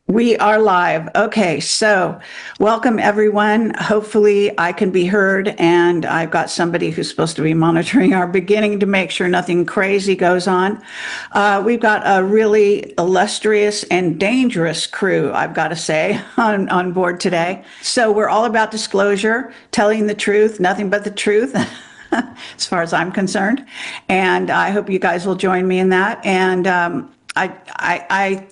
We are live. Okay, so welcome everyone. Hopefully I can be heard, and I've got somebody who's supposed to be monitoring our beginning to make sure nothing crazy goes on. We've got a really illustrious and dangerous crew, I've got to say, on board today. So we're all about disclosure, telling the truth, nothing but the truth. As far as I'm concerned. And I hope you guys will join me in that. And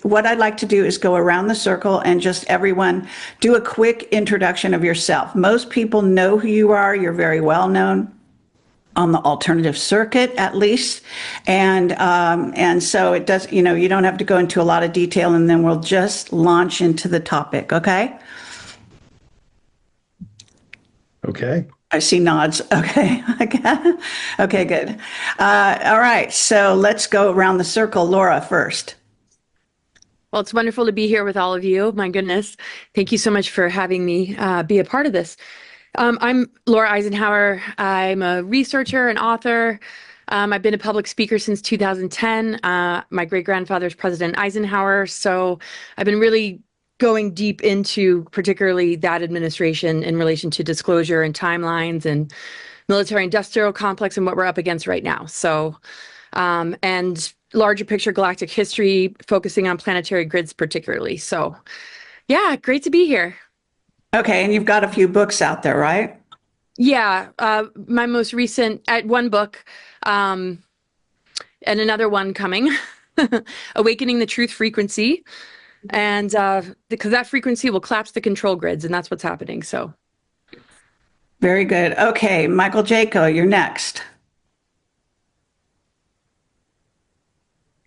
what I'd like to do is go around the circle and just everyone do a quick introduction of yourself. Most people know who you are. You're very well known on the alternative circuit, at least. And so it does, you don't have to go into a lot of detail, and then we'll just launch into the topic. Okay. Okay. I see nods. Okay. Okay, good. All right. So let's go around the circle. Laura first. Well, it's wonderful to be here with all of you. My goodness. Thank you so much for having me be a part of this. I'm Laura Eisenhower. I'm a researcher and author. I've been a public speaker since 2010. My great-grandfather is President Eisenhower. So I've been really going deep into particularly that administration in relation to disclosure and timelines and military industrial complex and what we're up against right now. So, and larger picture galactic history, focusing on planetary grids particularly. So yeah, great to be here. Okay, and you've got a few books out there, right? Yeah, my most recent, one book, and another one coming, Awakening the Truth Frequency. And because that frequency will collapse the control grids, and that's what's happening. So very good. Okay, Michael Jaco, you're next.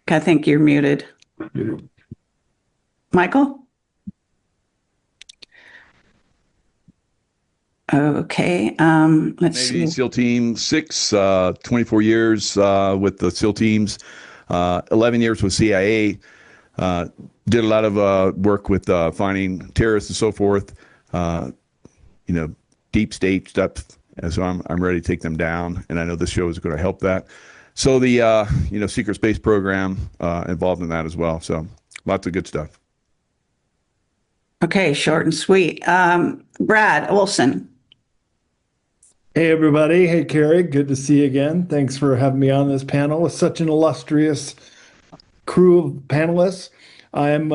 I think you're muted. Michael? Okay, let's see. SEAL Team 6, 24 years with the SEAL teams, 11 years with CIA. Did a lot of work with finding terrorists and so forth, deep state stuff. And so I'm ready to take them down, and I know this show is going to help that. So the secret space program involved in that as well. So lots of good stuff. Okay, short and sweet. Brad Olsen. Hey, everybody. Hey, Kerry. Good to see you again. Thanks for having me on this panel with such an illustrious crew of panelists. I'm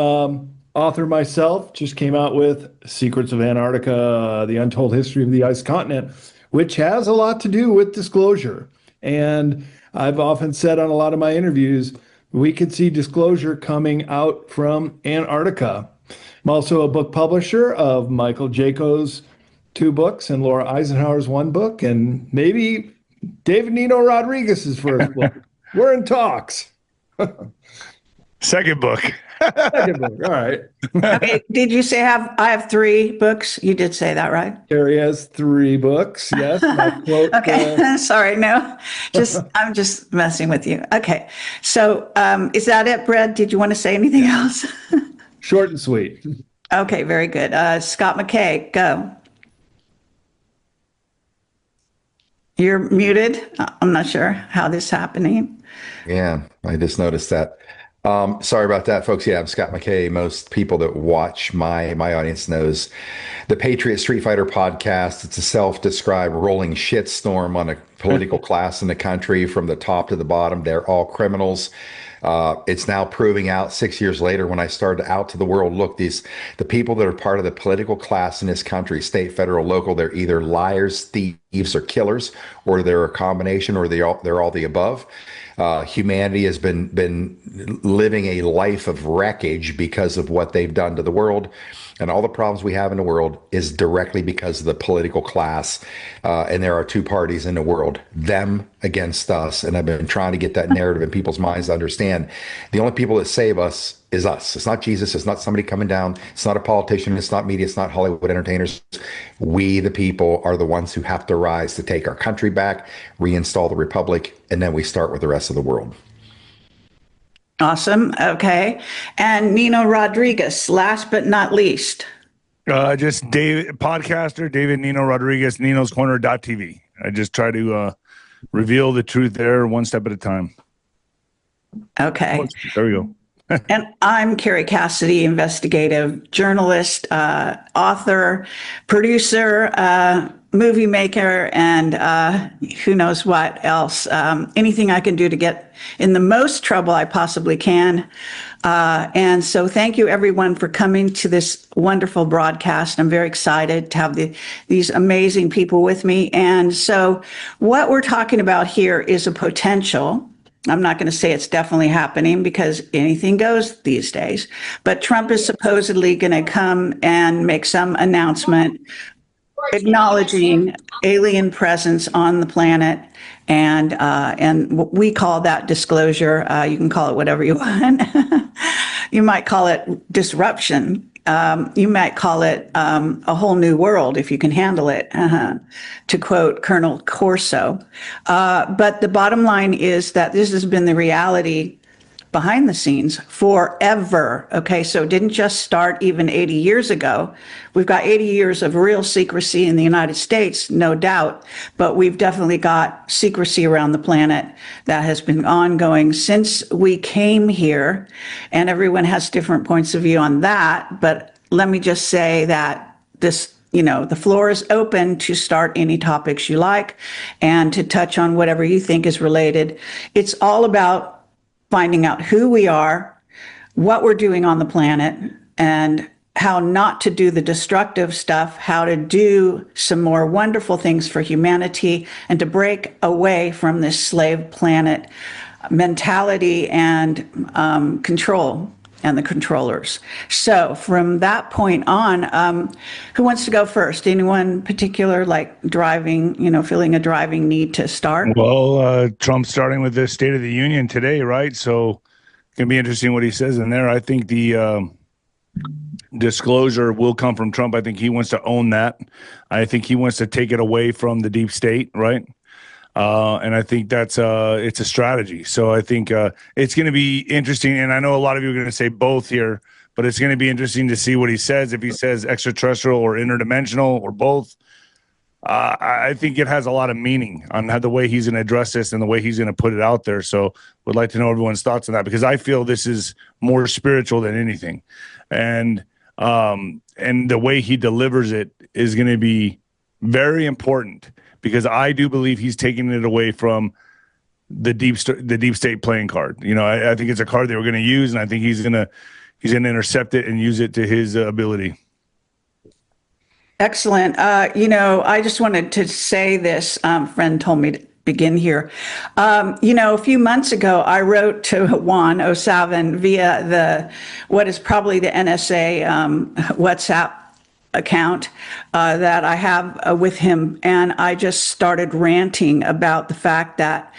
author myself, just came out with Secrets of Antarctica, The Untold History of the Ice Continent, which has a lot to do with disclosure. And I've often said on a lot of my interviews, we could see disclosure coming out from Antarctica. I'm also a book publisher of Michael Jaco's 2 books and Laura Eisenhower's 1 book, and maybe David Nino Rodriguez's first book. We're in talks. Second book. Second book. All right. Okay, did you say I have 3 books? You did say that, right? Kerry has 3 books. Yes. Quote, okay. Sorry. No, I'm just messing with you. Okay. So is that it, Brad? Did you want to say anything else? Short and sweet. Okay. Very good. Scott McKay, go. You're muted. I'm not sure how this is happening. Yeah, I just noticed that. Sorry about that, folks. Yeah, I'm Scott McKay. Most people that watch my audience knows the PatriotStreetfighter podcast. It's a self-described rolling shitstorm on a political class in the country from the top to the bottom. They're all criminals. It's now proving out 6 years later when I started out to the world, look, the people that are part of the political class in this country, state, federal, local, they're either liars, thieves, or killers, or they're a combination, or they're all the above. Humanity has been living a life of wreckage because of what they've done to the world. And all the problems we have in the world is directly because of the political class. And there are 2 parties in the world, them against us. And I've been trying to get that narrative in people's minds to understand the only people that save us is us. It's not Jesus. It's not somebody coming down. It's not a politician. It's not media. It's not Hollywood entertainers. We, the people, are the ones who have to rise to take our country back, reinstall the republic, and then we start with the rest of the world. Awesome. Okay. And Nino Rodriguez, last but not least. Just podcaster David Nino Rodriguez, Nino's Corner.tv. I just try to reveal the truth there one step at a time. Okay. There we go. And I'm Kerry Cassidy, investigative journalist, author, producer, movie maker, and who knows what else. Anything I can do to get in the most trouble I possibly can. And so thank you everyone for coming to this wonderful broadcast. I'm very excited to have these amazing people with me. And so what we're talking about here is a potential. I'm not going to say it's definitely happening because anything goes these days, but Trump is supposedly going to come and make some announcement acknowledging alien presence on the planet. And we call that disclosure. You can call it whatever you want. You might call it disruption. You might call it a whole new world if you can handle it, to quote Colonel Corso. But the bottom line is that this has been the reality behind the scenes forever. Okay, so it didn't just start even 80 years ago. We've got 80 years of real secrecy in the United States, no doubt, but we've definitely got secrecy around the planet that has been ongoing since we came here, and everyone has different points of view on that. But let me just say that the floor is open to start any topics you like and to touch on whatever you think is related. It's all about finding out who we are, what we're doing on the planet, and how not to do the destructive stuff, how to do some more wonderful things for humanity, and to break away from this slave planet mentality and control and the controllers. So from that point on, who wants to go first? Anyone particular, like driving, feeling a driving need to start? Well, Trump's starting with the State of the Union today, right? So it's going to be interesting what he says in there. I think the disclosure will come from Trump. I think he wants to own that. I think he wants to take it away from the deep state, right? And I think that's it's a strategy. So I think it's going to be interesting. And I know a lot of you are going to say both here, but it's going to be interesting to see what he says. If he says extraterrestrial or interdimensional or both, I think it has a lot of meaning on how the way he's going to address this and the way he's going to put it out there. So would like to know everyone's thoughts on that, because I feel this is more spiritual than anything. And the way he delivers it is going to be very important, because I do believe he's taking it away from the deep state playing card. I think it's a card they were going to use, and I think he's going to intercept it and use it to his ability. Excellent. I just wanted to say this. Friend told me to begin here. A few months ago, I wrote to Juan O'Savin via what is probably the NSA WhatsApp account that I have with him, and I just started ranting about the fact that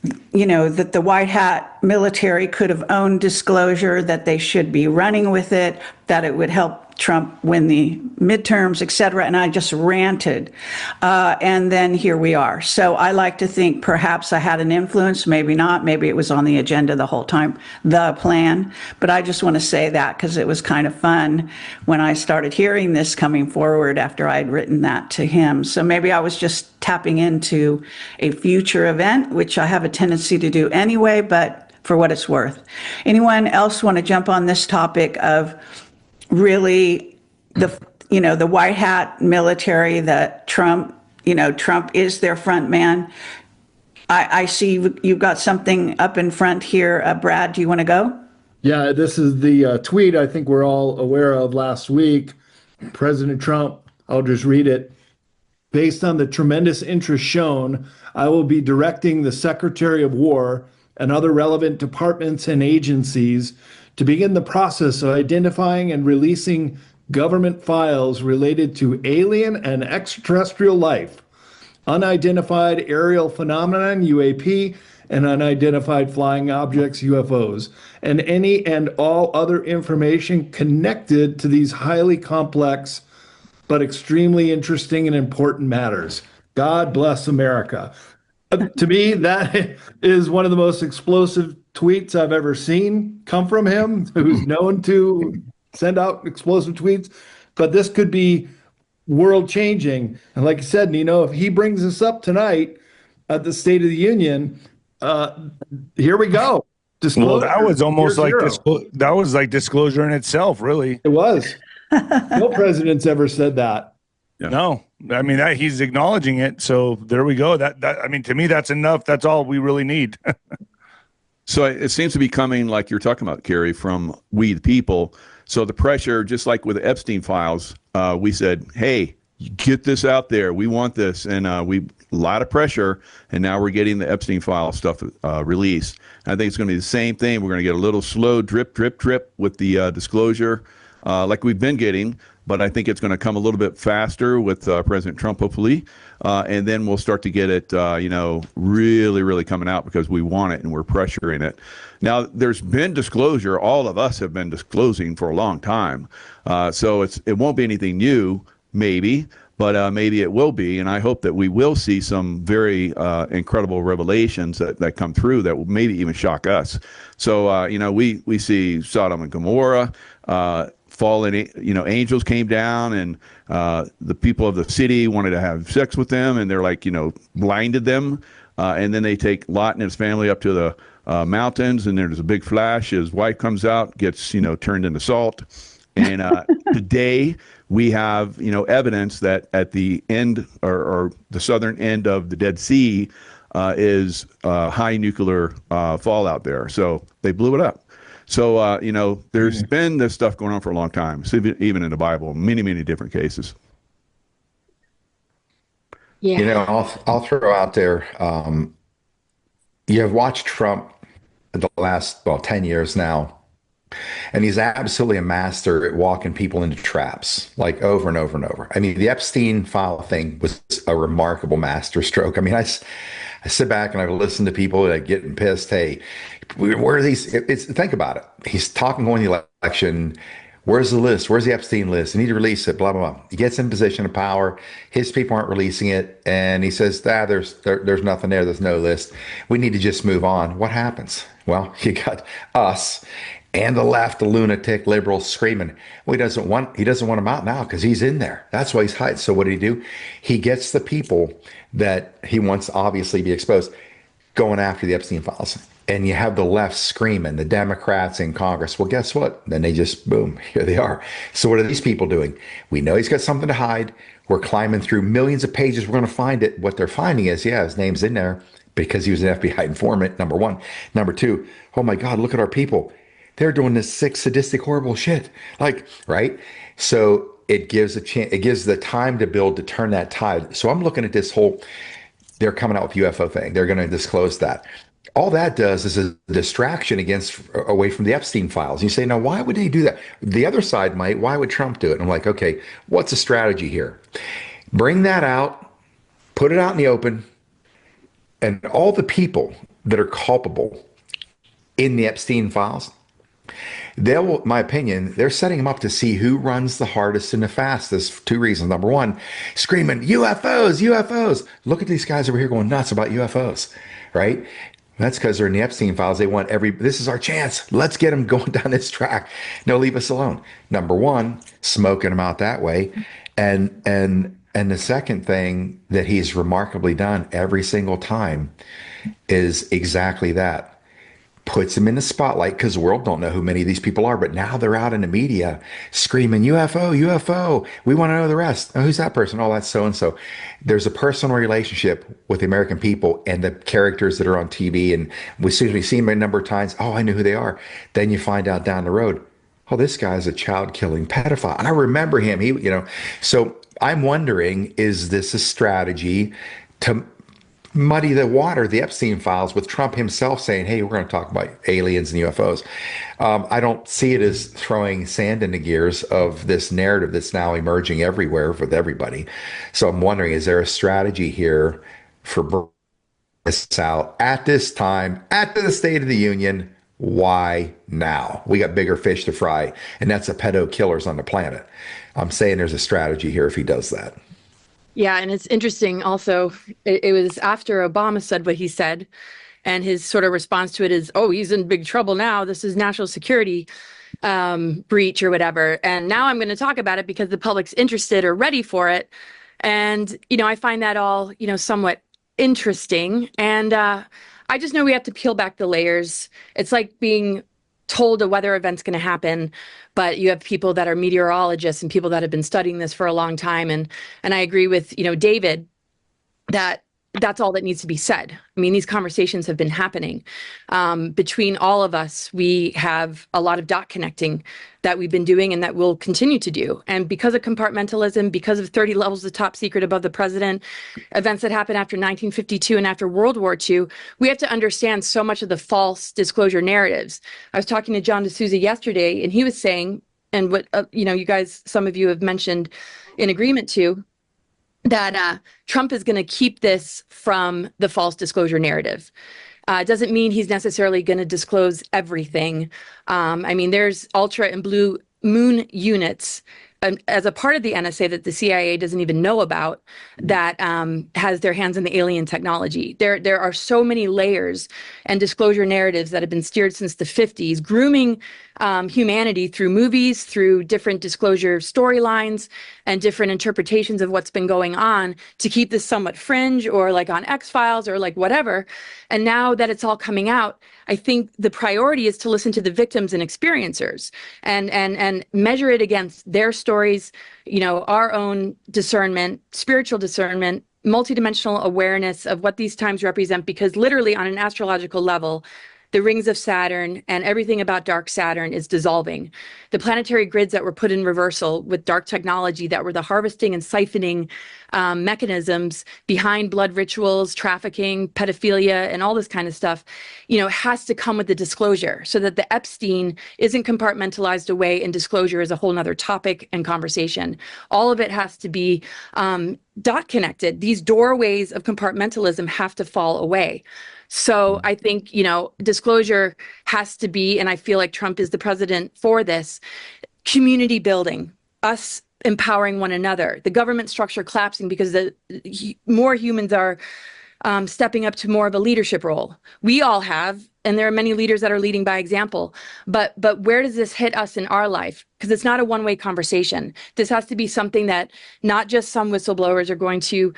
that the white hat military could have owned disclosure, that they should be running with it, that it would help Trump win the midterms, et cetera. And I just ranted. And then here we are. So I like to think perhaps I had an influence, maybe not. Maybe it was on the agenda the whole time, the plan. But I just want to say that because it was kind of fun when I started hearing this coming forward after I'd written that to him. So maybe I was just tapping into a future event, which I have a tendency to do anyway, but for what it's worth. Anyone else want to jump on this topic of really the white hat military, that Trump is their front man? I see you've got something up in front here. Brad, do you want to go? Yeah, this is the tweet I think we're all aware of last week. President Trump, I'll just read it. Based on the tremendous interest shown, I will be directing the Secretary of War and other relevant departments and agencies to begin the process of identifying and releasing government files related to alien and extraterrestrial life, unidentified aerial phenomenon, UAP, and unidentified flying objects, UFOs, and any and all other information connected to these highly complex but extremely interesting and important matters. God bless America. To me, that is one of the most explosive tweets I've ever seen come from him, who's known to send out explosive tweets. But this could be world changing. And like I said, Nino, if he brings this up tonight at the State of the Union, here we go. disclosure. Well, that was almost Year like zero. that was like disclosure in itself, really. It was. No president's ever said that. Yeah. No, I mean that he's acknowledging it. So there we go. That I mean, to me, that's enough. That's all we really need. So it seems to be coming, like you're talking about, Kerry, from we the people. So the pressure, just like with the Epstein files, we said, hey, get this out there. We want this. And a lot of pressure. And now we're getting the Epstein file stuff released. And I think it's going to be the same thing. We're going to get a little slow drip, drip, drip with the disclosure like we've been getting. But I think it's going to come a little bit faster with President Trump, hopefully. And then we'll start to get it, really, really coming out because we want it and we're pressuring it. Now, there's been disclosure. All of us have been disclosing for a long time. So it won't be anything new, maybe, but maybe it will be. And I hope that we will see some very incredible revelations that come through that will maybe even shock us. So, we see Sodom and Gomorrah. Fallen, angels came down and the people of the city wanted to have sex with them, and they're like, blinded them. And then they take Lot and his family up to the mountains, and there's a big flash. His wife comes out, gets, turned into salt. And today we have, evidence that at the end or the southern end of the Dead Sea is high nuclear fallout there. So they blew it up. So, there's been this stuff going on for a long time, so even in the Bible, many, many different cases. Yeah. I'll throw out there, you have watched Trump the last, 10 years now, and he's absolutely a master at walking people into traps, like over and over and over. I mean, the Epstein file thing was a remarkable master stroke. I mean, I sit back and I listen to people like getting pissed. Hey, where are these? Think about it. He's talking on the election. Where's the list? Where's the Epstein list? You need to release it, blah, blah, blah. He gets in position of power. His people aren't releasing it. And he says, there's nothing there. There's no list. We need to just move on. What happens? Well, you got us and the left, the lunatic liberals screaming. Well, he doesn't want him out now because he's in there. That's why he's hiding. So what did he do? He gets the people that he wants to obviously be exposed going after the Epstein files. And you have the left screaming, the Democrats in Congress. Well, guess what? Then they just, boom, here they are. So what are these people doing? We know he's got something to hide. We're climbing through millions of pages. We're going to find it. What they're finding is, his name's in there because he was an FBI informant, number one. Number two, oh my God, look at our people. They're doing this sick, sadistic, horrible shit. Right? So it gives a chance, it gives the time to build to turn that tide. So I'm looking at this whole, they're coming out with UFO thing. They're going to disclose that. All that does is a distraction away from the Epstein files. You say, now, why would they do that? The other side might. Why would Trump do it? And I'm like, okay, what's the strategy here? Bring that out, put it out in the open, and all the people that are culpable in the Epstein files, my opinion, they're setting them up to see who runs the hardest and the fastest for two reasons. Number one, screaming, UFOs, UFOs. Look at these guys over here going nuts about UFOs, right? That's because they're in the Epstein files. They want this is our chance. Let's get them going down this track. No, leave us alone. Number one, smoking them out that way. And the second thing that he's remarkably done every single time is exactly that. Puts them in the spotlight because the world don't know who many of these people are, but now they're out in the media screaming, UFO, UFO. We want to know the rest. Oh, who's that person? Oh, that's so-and-so. There's a personal relationship with the American people and the characters that are on TV. And as soon as we see them a number of times, oh, I know who they are. Then you find out down the road, oh, this guy's a child-killing pedophile. I remember him. So I'm wondering, is this a strategy to muddy the water, the Epstein files, with Trump himself saying, hey, we're going to talk about aliens and UFOs. I don't see it as throwing sand in the gears of this narrative that's now emerging everywhere with everybody. So I'm wondering, is there a strategy here for bringing this out at this time, at the State of the Union? Why now? We got bigger fish to fry, and that's the pedo killers on the planet. I'm saying there's a strategy here if he does that. Yeah, and it's interesting also, it was after Obama said what he said, and his sort of response to it is, oh, he's in big trouble now. This is national security breach or whatever. And now I'm going to talk about it because the public's interested or ready for it. And, I find that all, somewhat interesting. And I just know we have to peel back the layers. It's like being told a weather event's going to happen, but you have people that are meteorologists and people that have been studying this for a long time. And I agree with, David, that that's all that needs to be said. I mean, these conversations have been happening. Between all of us, we have a lot of dot connecting that we've been doing and that we'll continue to do. And because of compartmentalism, because of 30 levels of top secret above the president, events that happened after 1952 and after World War II, we have to understand so much of the false disclosure narratives. I was talking to John D'Souza yesterday, and he was saying, and what, you guys, some of you have mentioned in agreement to, that Trump is going to keep this from the false disclosure narrative. It doesn't mean he's necessarily going to disclose everything. I mean, there's ultra and blue moon units as a part of the NSA that the CIA doesn't even know about that has their hands in the alien technology. There are so many layers and disclosure narratives that have been steered since the 50s, grooming humanity through movies, through different disclosure storylines and different interpretations of what's been going on to keep this somewhat fringe or like on X-Files or like whatever. And now that it's all coming out, I think the priority is to listen to the victims and experiencers and measure it against their stories, our own discernment, spiritual discernment, multidimensional awareness of what these times represent, because literally on an astrological level, the rings of Saturn and everything about dark Saturn is dissolving. The planetary grids that were put in reversal with dark technology that were the harvesting and siphoning mechanisms behind blood rituals, trafficking, pedophilia, and all this kind of stuff, has to come with the disclosure so that the Epstein isn't compartmentalized away and disclosure is a whole nother topic and conversation. All of it has to be dot connected. These doorways of compartmentalism have to fall away. So I think, disclosure has to be, and I feel like Trump is the president for this, community building, us empowering one another, the government structure collapsing because the more humans are stepping up to more of a leadership role. We all have, and there are many leaders that are leading by example, but where does this hit us in our life? Because it's not a one-way conversation. This has to be something that not just some whistleblowers are going to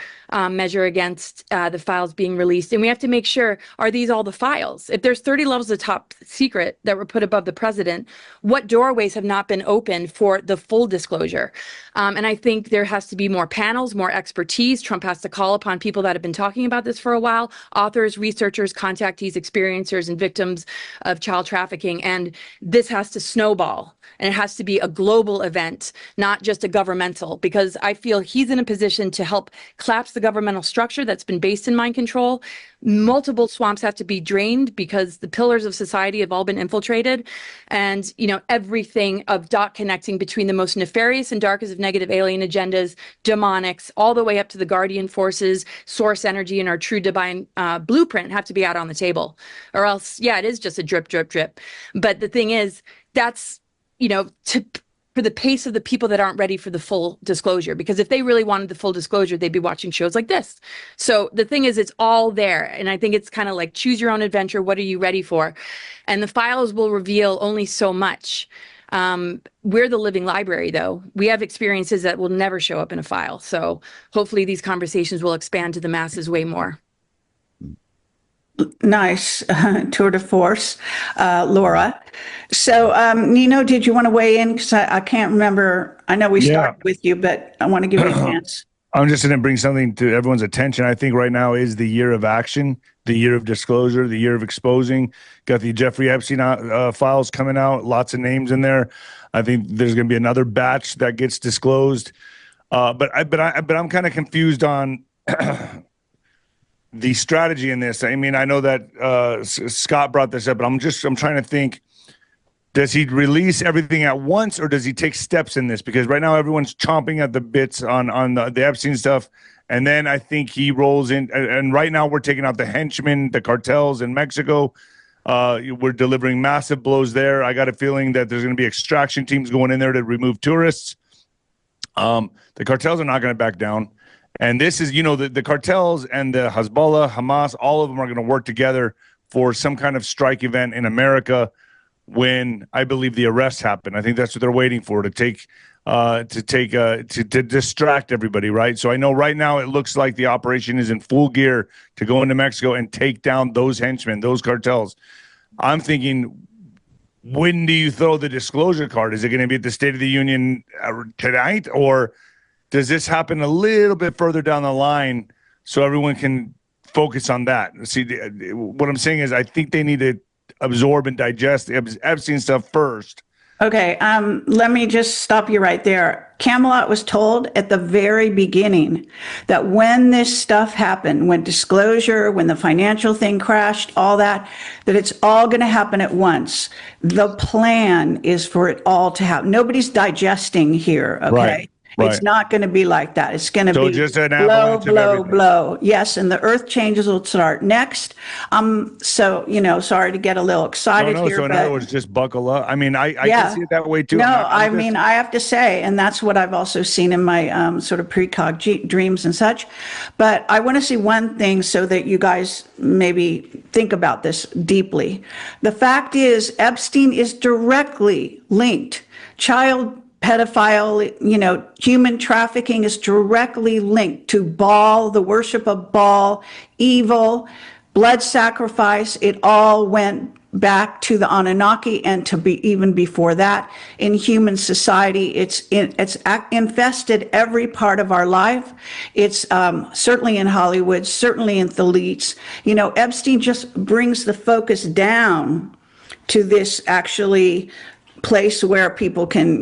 measure against the files being released. And we have to make sure, are these all the files? If there's 30 levels of top secret that were put above the president, what doorways have not been opened for the full disclosure? And I think there has to be more panels, more expertise. Trump has to call upon people that have been talking about this for a while, authors, researchers, contactees, experiencers, and victims of child trafficking. And this has to snowball, and it has to be a global event, not just a governmental, because I feel he's in a position to help collapse the governmental structure that's been based in mind control. Multiple swamps have to be drained because the pillars of society have all been infiltrated. And, everything of dot connecting between the most nefarious and darkest of negative alien agendas, demonics, all the way up to the guardian forces, source energy, and our true divine blueprint have to be out on the table. Or else, it is just a drip, drip, drip. But the thing is, that's, for the pace of the people that aren't ready for the full disclosure, because if they really wanted the full disclosure, they'd be watching shows like this. So the thing is, it's all there. And I think it's kind of like choose your own adventure. What are you ready for? And the files will reveal only so much. We're the living library, though. We have experiences that will never show up in a file. So hopefully these conversations will expand to the masses way more. Nice tour de force, Laura. So, Nino, did you want to weigh in? Because I can't remember. I know we started with you, but I want to give you a chance. I'm just going to bring something to everyone's attention. I think right now is the year of action, the year of disclosure, the year of exposing. Got the Jeffrey Epstein files coming out, lots of names in there. I think there's going to be another batch that gets disclosed. But I'm kind of confused on the strategy in this. I mean, I know that Scott brought this up, but I'm trying to think, does he release everything at once or does he take steps in this? Because right now everyone's chomping at the bits on the Epstein stuff. And then I think he rolls in, and right now we're taking out the henchmen, the cartels in Mexico. We're delivering massive blows there. I got a feeling that there's going to be extraction teams going in there to remove tourists. The cartels are not going to back down. And this is, the cartels and the Hezbollah, Hamas, all of them are going to work together for some kind of strike event in America when I believe the arrests happen. I think that's what they're waiting for, to take to distract everybody, right? So I know right now it looks like the operation is in full gear to go into Mexico and take down those henchmen, those cartels. I'm thinking, when do you throw the disclosure card? Is it going to be at the State of the Union tonight, or does this happen a little bit further down the line so everyone can focus on that? See, what I'm saying is I think they need to absorb and digest the Epstein stuff first. Okay, let me just stop you right there. CAMELOT was told at the very beginning that when this stuff happened, when disclosure, when the financial thing crashed, all that it's all going to happen at once. The plan is for it all to happen. Nobody's digesting here, okay? Right. It's not going to be like that. It's going to be just an blow, avalanche of blow, everything. blow. Yes, and the earth changes will start next. So, sorry to get a little excited here. So in other words, just buckle up. I mean, I Yeah. can see it that way too. No, I mean, I have to say, and that's what I've also seen in my sort of precog dreams and such. But I want to see one thing so that you guys maybe think about this deeply. The fact is, Epstein is directly linked. Child pedophile, human trafficking is directly linked to Baal, the worship of Baal, evil, blood sacrifice. It all went back to the Anunnaki and to be even before that in human society. It's infested every part of our life. It's certainly in Hollywood, certainly in the elites. Epstein just brings the focus down to this actually place where people can,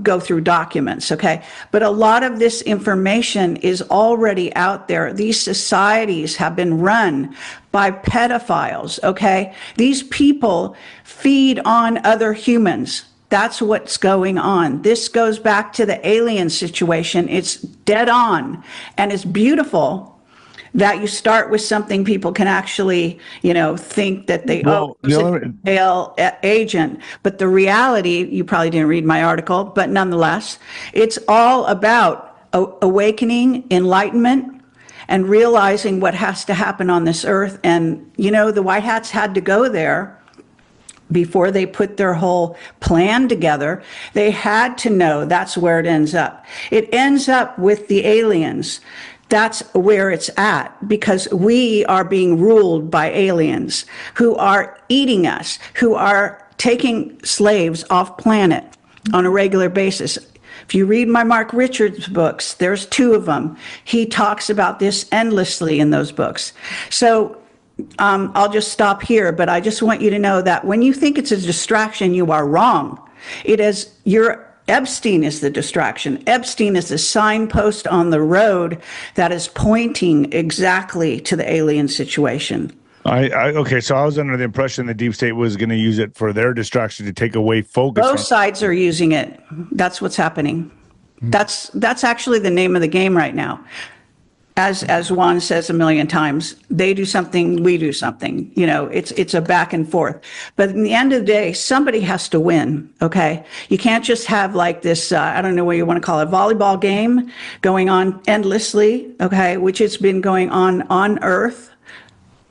go through documents, okay? But a lot of this information is already out there. These societies have been run by pedophiles, okay? These people feed on other humans. That's what's going on. This goes back to the alien situation. It's dead on, and it's beautiful that you start with something people can actually, think that they fail agent. But the reality, you probably didn't read my article, but nonetheless, it's all about awakening, enlightenment, and realizing what has to happen on this earth. And, the White Hats had to go there before they put their whole plan together. They had to know that's where it ends up. It ends up with the aliens. That's where it's at, because we are being ruled by aliens who are eating us, who are taking slaves off planet on a regular basis. If you read my Mark Richards books, there's 2 of them. He talks about this endlessly in those books. So I'll just stop here, but I just want you to know that when you think it's a distraction, you are wrong. It is Epstein is the distraction. Epstein is the signpost on the road that is pointing exactly to the alien situation. Okay, so I was under the impression the deep state was going to use it for their distraction to take away focus. Both sides are using it. That's what's happening. That's actually the name of the game right now. As Juan says a million times, they do something, we do something. It's a back and forth. But in the end of the day, somebody has to win, okay? You can't just have like this, I don't know what you want to call it, volleyball game going on endlessly, okay, which has been going on Earth,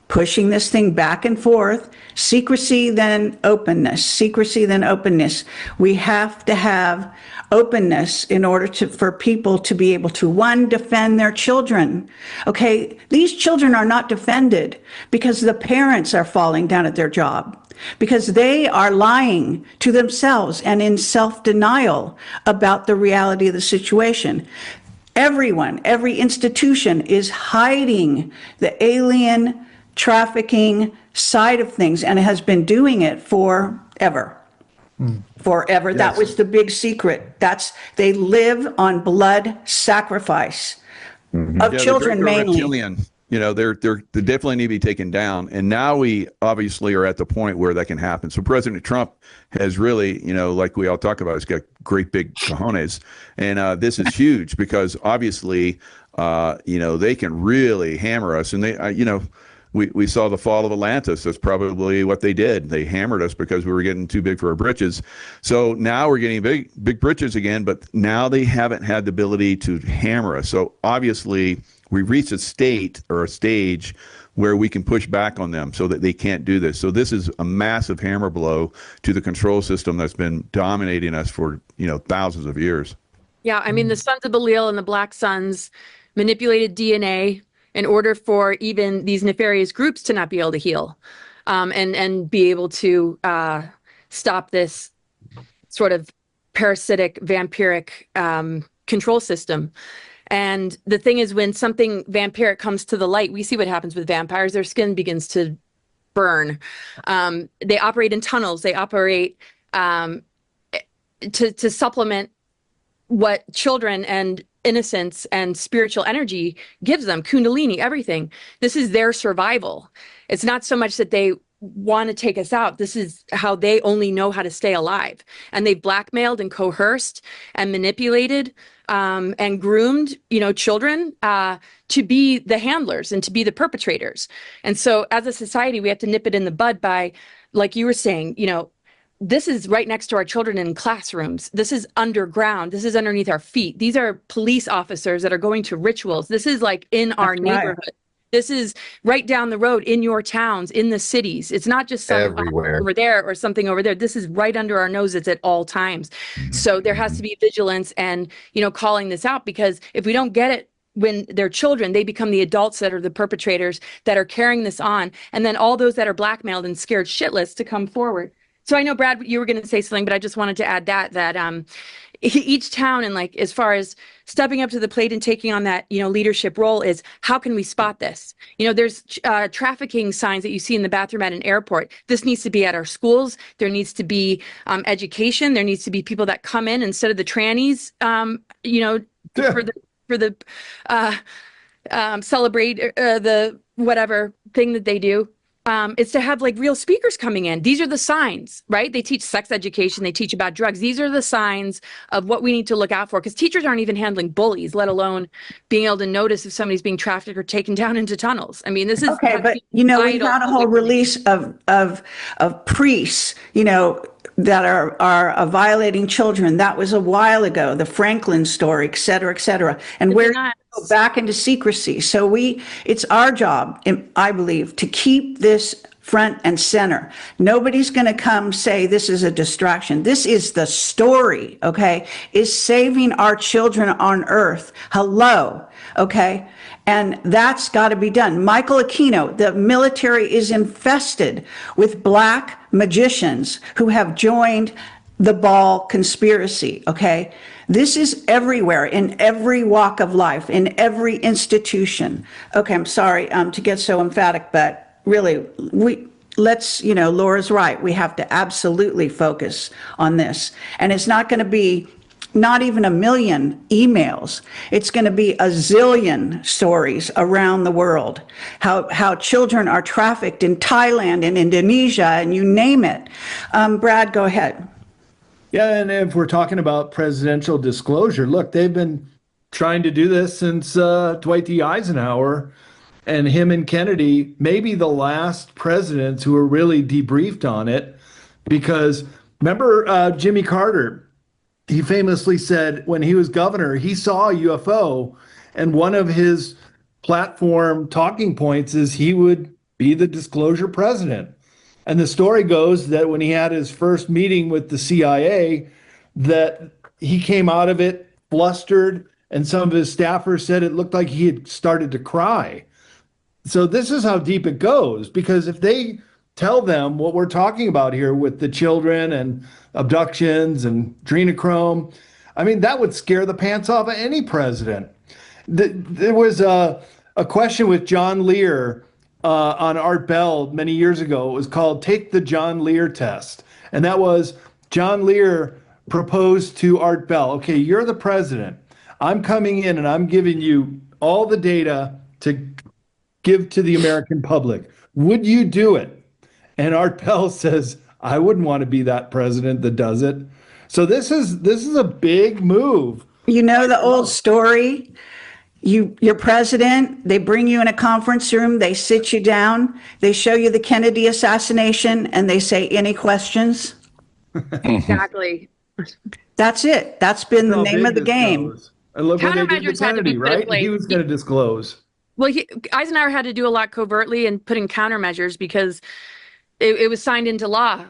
pushing this thing back and forth. Secrecy, then openness. Secrecy, then openness. We have to have openness in order for people to be able to, one, defend their children. Okay, these children are not defended because the parents are falling down at their job, because they are lying to themselves and in self-denial about the reality of the situation. Everyone, every institution is hiding the alien trafficking side of things, and it has been doing it forever. Forever. Yes. That was the big secret. They live on blood sacrifice of children mainly. Reptilian. They definitely need to be taken down. And now we obviously are at the point where that can happen. So President Trump has really, like we all talk about, he's got great big cojones. And this is huge because obviously, they can really hammer us. And they, we saw the fall of Atlantis. That's probably what they did. They hammered us because we were getting too big for our britches. So now we're getting big britches again, but now they haven't had the ability to hammer us. So obviously we reached a state or a stage where we can push back on them so that they can't do this. So this is a massive hammer blow to the control system that's been dominating us for, thousands of years. Yeah, I mean, the Sons of Belial and the Black Suns manipulated DNA in order for even these nefarious groups to not be able to heal, and be able to stop this sort of parasitic, vampiric control system. And the thing is, when something vampiric comes to the light, we see what happens with vampires. Their skin begins to burn. They operate in tunnels. They operate to supplement what children and innocence and spiritual energy gives them, kundalini, everything. This is their survival. It's not so much that they want to take us out. This is how they only know how to stay alive. And they've blackmailed and coerced and manipulated and groomed, children to be the handlers and to be the perpetrators. And so as a society, we have to nip it in the bud by, like you were saying, this is right next to our children in classrooms. This is underground. This is underneath our feet. These are police officers that are going to rituals. This is like in our neighborhood. Right. This is right down the road in your towns, in the cities. It's not just everywhere over there or something over there. This is right under our noses at all times. So there has to be vigilance and, calling this out, because if we don't get it when they're children, they become the adults that are the perpetrators that are carrying this on. And then all those that are blackmailed and scared shitless to come forward. So I know, Brad, you were going to say something, but I just wanted to add that each town, and like as far as stepping up to the plate and taking on that, leadership role, is how can we spot this? There's trafficking signs that you see in the bathroom at an airport. This needs to be at our schools. There needs to be education. There needs to be people that come in instead of the trannies, for the celebrate the whatever thing that they do. It's to have like real speakers coming in. These are the signs, right? They teach sex education. They teach about drugs. These are the signs of what we need to look out for, because teachers aren't even handling bullies, let alone being able to notice if somebody's being trafficked or taken down into tunnels. I mean, this is okay, but we've had a whole release of priests, that are violating children. That was a while ago, the Franklin story, et cetera, and we're go back into secrecy. So it's our job, I believe, to keep this front and center. Nobody's going to come say this is a distraction. This is the story, okay, is saving our children on earth. Hello, okay? And that's got to be done. Michael Aquino, the military is infested with black magicians who have joined the ball conspiracy, okay? This is everywhere, in every walk of life, in every institution. Okay, I'm sorry to get so emphatic, but really, Laura's right. We have to absolutely focus on this. And it's not going to be not even 1 million emails. It's going to be a zillion stories around the world, how children are trafficked in Thailand and Indonesia, and you name it. Brad, go ahead. Yeah, and if we're talking about presidential disclosure, look, they've been trying to do this since Dwight D. Eisenhower, and him and Kennedy, maybe the last presidents who were really debriefed on it. Because remember Jimmy Carter? He famously said when he was governor, he saw a UFO, and one of his platform talking points is he would be the disclosure president. And the story goes that when he had his first meeting with the CIA, that he came out of it flustered, and some of his staffers said it looked like he had started to cry. So this is how deep it goes, because if they tell them what we're talking about here with the children and abductions and adrenochrome, I mean, that would scare the pants off of any president. There was a question with John Lear on Art Bell many years ago. It was called Take the John Lear Test. And that was John Lear proposed to Art Bell, okay, you're the president. I'm coming in and I'm giving you all the data to give to the American public. Would you do it? And Art Bell says, I wouldn't want to be that president that does it. So this is a big move. You know the old story? You're president, they bring you in a conference room, they sit you down, they show you the Kennedy assassination, and they say, any questions? Exactly. That's it. That's been the name of the game. I love what they did with Kennedy, right? He was going to disclose. Well, Eisenhower had to do a lot covertly and put in countermeasures because it was signed into law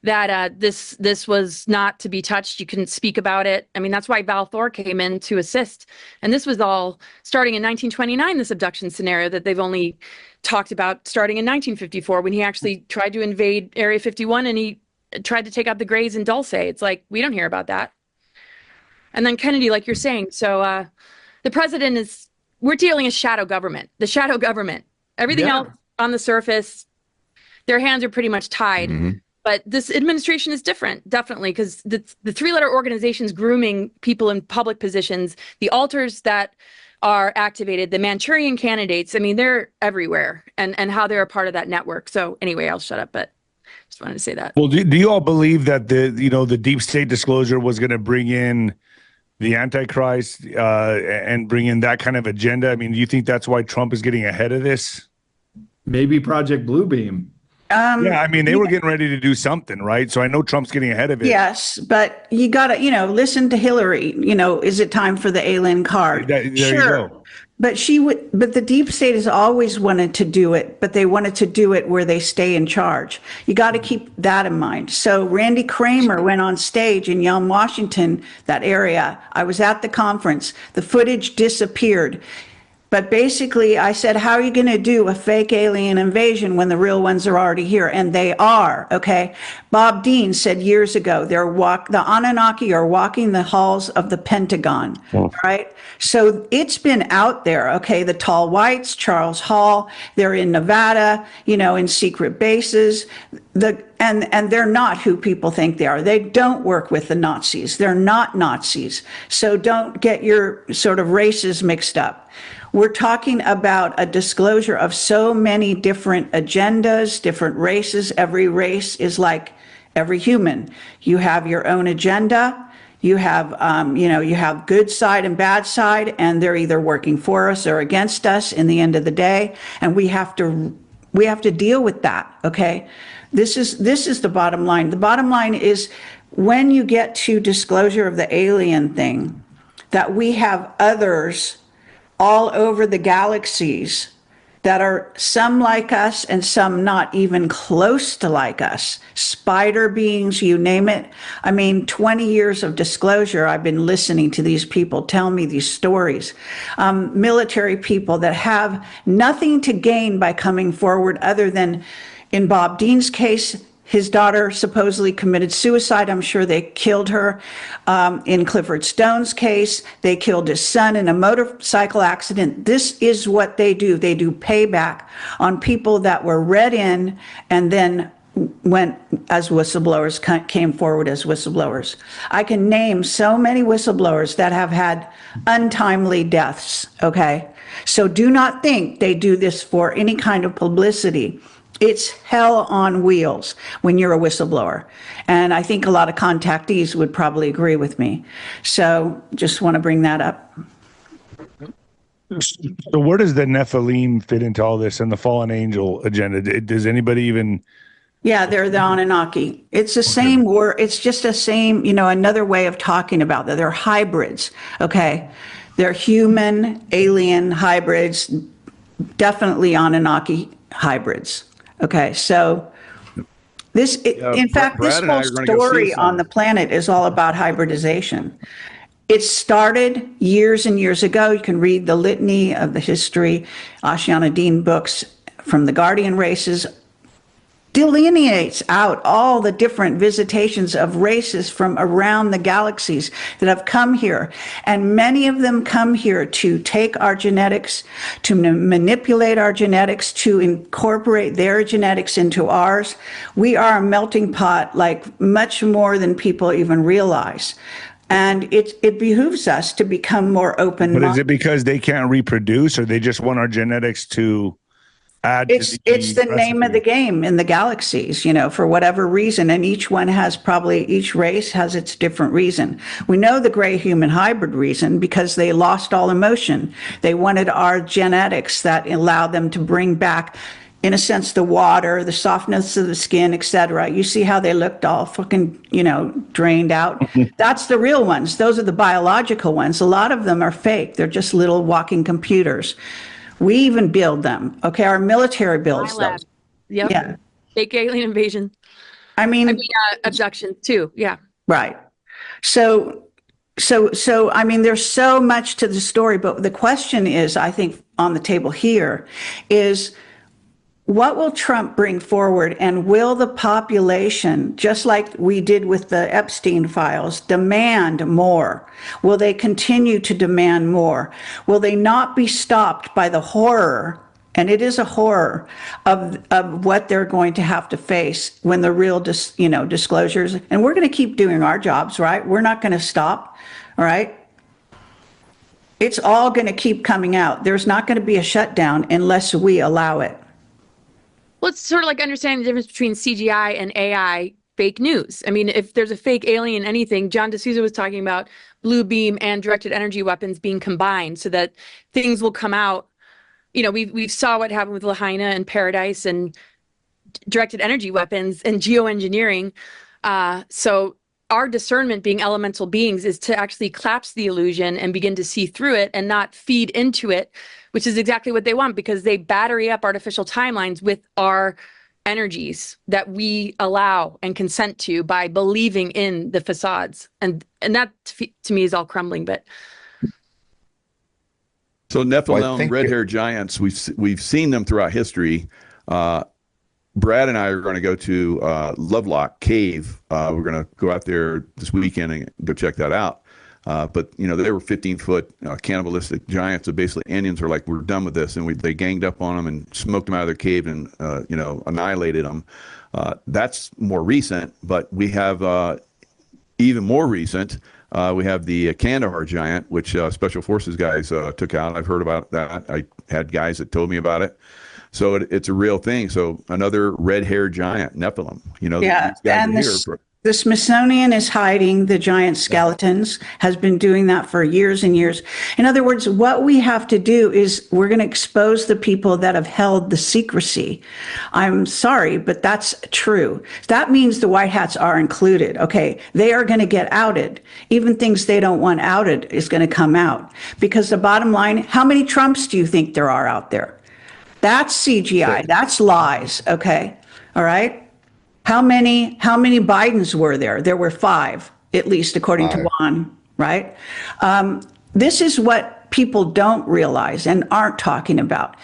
that this was not to be touched. You couldn't speak about it. I mean, that's why Val Thor came in to assist. And this was all starting in 1929, this abduction scenario that they've only talked about starting in 1954 when he actually tried to invade Area 51 and he tried to take out the Greys in Dulce. It's like, we don't hear about that. And then Kennedy, like you're saying, so the president we're dealing with shadow government, the shadow government. Everything else on the surface, their hands are pretty much tied. But this administration is different, definitely, because the three-letter organizations grooming people in public positions, the alters that are activated, the Manchurian candidates, I mean, they're everywhere, and how they're a part of that network. So anyway, I'll shut up, but just wanted to say that. Well, do you all believe that the deep state disclosure was going to bring in the Antichrist and bring in that kind of agenda? I mean, do you think that's why Trump is getting ahead of this? Maybe Project Bluebeam. Yeah, I mean, they were getting ready to do something, right? So I know Trump's getting ahead of it. Yes, but you got to, listen to Hillary. Is it time for the alien card? There you Sure. go. But the deep state has always wanted to do it, but they wanted to do it where they stay in charge. You got to keep that in mind. So Randy Kramer went on stage in Yelm, Washington, that area. I was at the conference. The footage disappeared. But basically, I said, how are you going to do a fake alien invasion when the real ones are already here? And they are, okay? Bob Dean said years ago, the Anunnaki are walking the halls of the Pentagon, right? So it's been out there, okay? The Tall Whites, Charles Hall, they're in Nevada, in secret bases. And they're not who people think they are. They don't work with the Nazis. They're not Nazis. So don't get your sort of races mixed up. We're talking about a disclosure of so many different agendas, different races. Every race is like every human. You have your own agenda. You have, you have good side and bad side, and they're either working for us or against us in the end of the day. And we have to deal with that. Okay. This is the bottom line. The bottom line is when you get to disclosure of the alien thing, that we have others all over the galaxies that are some like us and some not even close to like us. Spider beings, you name it. I mean, 20 years of disclosure, I've been listening to these people tell me these stories. Military people that have nothing to gain by coming forward other than, in Bob Dean's case, his daughter supposedly committed suicide. I'm sure they killed her. In Clifford Stone's case, they killed his son in a motorcycle accident. This is what they do. They do payback on people that were read in and then went as whistleblowers, came forward as whistleblowers. I can name so many whistleblowers that have had untimely deaths, okay? So do not think they do this for any kind of publicity. It's hell on wheels when you're a whistleblower. And I think a lot of contactees would probably agree with me. So just want to bring that up. So where does the Nephilim fit into all this and the fallen angel agenda? Does anybody even... Yeah, they're the Anunnaki. It's the same word. It's just a same, another way of talking about that. They're hybrids, okay? They're human, alien hybrids, definitely Anunnaki hybrids. Okay, so in fact, this whole story on the planet is all about hybridization. It started years and years ago. You can read the litany of the history, Ashiana Dean books from the Guardian races, delineates out all the different visitations of races from around the galaxies that have come here. And many of them come here to take our genetics, to manipulate our genetics, to incorporate their genetics into ours. We are a melting pot, like much more than people even realize. And it behooves us to become more open. But is it because they can't reproduce, or they just want our genetics to add to the it's the name of the game in the galaxies, for whatever reason. And each race has its different reason. We know the gray human hybrid reason because they lost all emotion. They wanted our genetics that allowed them to bring back, in a sense, the water, the softness of the skin, etc. You see how they looked all fucking, drained out? That's the real ones. Those are the biological ones. A lot of them are fake. They're just little walking computers. We even build them. Okay, our military builds those. Yep. Yeah. Fake alien invasion. I mean, Abductions too. Yeah. right. So, I mean, there's so much to the story, but the question is, I think, on the table here is, what will Trump bring forward, and will the population, just like we did with the Epstein files, demand more? Will they continue to demand more? Will they not be stopped by the horror, and it is a horror, of what they're going to have to face when the real disclosures, and we're going to keep doing our jobs, right? We're not going to stop, all right? It's all going to keep coming out. There's not going to be a shutdown unless we allow it. Well, it's sort of like understanding the difference between CGI and AI fake news. I mean, if there's a fake alien anything, John D'Souza was talking about blue beam and directed energy weapons being combined so that things will come out. You know, we saw what happened with Lahaina and Paradise and directed energy weapons and geoengineering. So our discernment, being elemental beings, is to actually collapse the illusion and begin to see through it and not feed into it, which is exactly what they want, because they battery up artificial timelines with our energies that we allow and consent to by believing in the facades. And that to me is all crumbling. But so Well, I Nephilim, think red-haired giants, we've seen them throughout history. Brad and I are going to go to Lovelock Cave. We're going to go out there this weekend and go check that out. But, you know, they were 15-foot cannibalistic giants. So basically Indians were like, we're done with this. And they ganged up on them and smoked them out of their cave and, annihilated them. That's more recent. But we have even more recent. We have the Kandahar giant, which Special Forces guys took out. I've heard about that. I had guys that told me about it. So it's a real thing. So another red-haired giant, Nephilim. You know, Yeah, these guys and are here. the Smithsonian is hiding the giant skeletons, has been doing that for years and years. In other words, what we have to do is we're going to expose the people that have held the secrecy. I'm sorry, but that's true. That means the white hats are included. Okay, they are going to get outed. Even things they don't want outed is going to come out. Because the bottom line, how many Trumps do you think there are out there? That's CGI. That's lies. Okay. All right. How many Bidens were there? There were 5, at least according to Juan, right? This is what people don't realize and aren't talking about.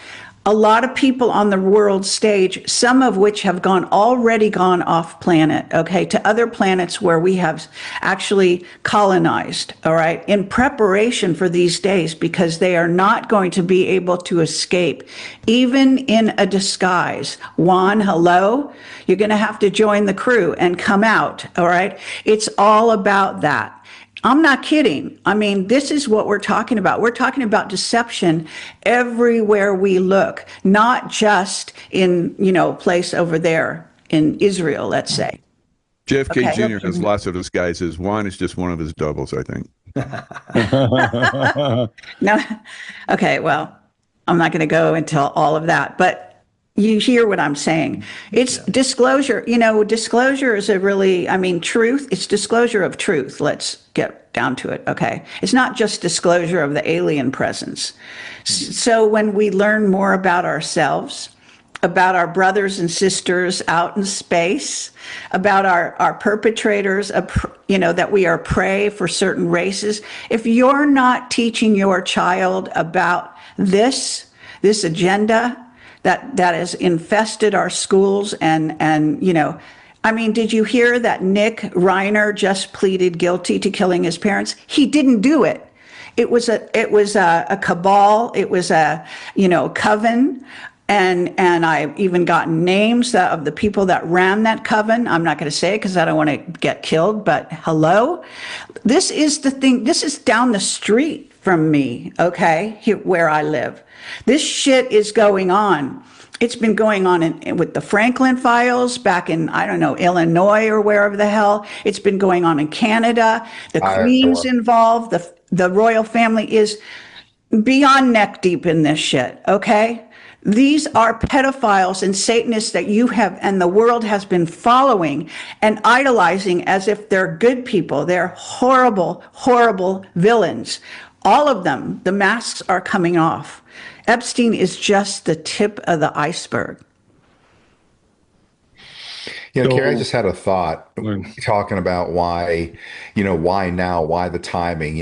A lot of people on the world stage, some of which have already gone off planet, okay, to other planets where we have actually colonized, all right, in preparation for these days, because they are not going to be able to escape, even in a disguise. Juan, hello? You're going to have to join the crew and come out, all right? It's all about that. I'm not kidding. I mean, this is what we're talking about. We're talking about deception everywhere we look, not just in, place over there in Israel, let's say. JFK Okay. Jr. has lots of disguises. Juan is just one of his doubles, I think. No. Okay, well, I'm not going to go into all of that, but you hear what I'm saying. It's disclosure. Disclosure is truth. It's disclosure of truth. Let's get down to it. Okay. It's not just disclosure of the alien presence. So when we learn more about ourselves, about our brothers and sisters out in space, about our perpetrators, that we are prey for certain races, if you're not teaching your child about this agenda, that has infested our schools did you hear that Nick Reiner just pleaded guilty to killing his parents? He didn't do it. It was a cabal. It was a coven. And I've even gotten names of the people that ran that coven. I'm not going to say it because I don't want to get killed, but hello. This is the thing. This is down the street from me, okay, where I live. This shit is going on. It's been going on with the Franklin files back in, I don't know, Illinois or wherever the hell. It's been going on in Canada. The Queen's involved. The royal family is beyond neck deep in this shit, okay? These are pedophiles and Satanists that you have, and the world has been following and idolizing as if they're good people. They're horrible, horrible villains. All of them, the masks are coming off. Epstein is just the tip of the iceberg. Kerry, I So, just had a thought talking about why, why now, why the timing,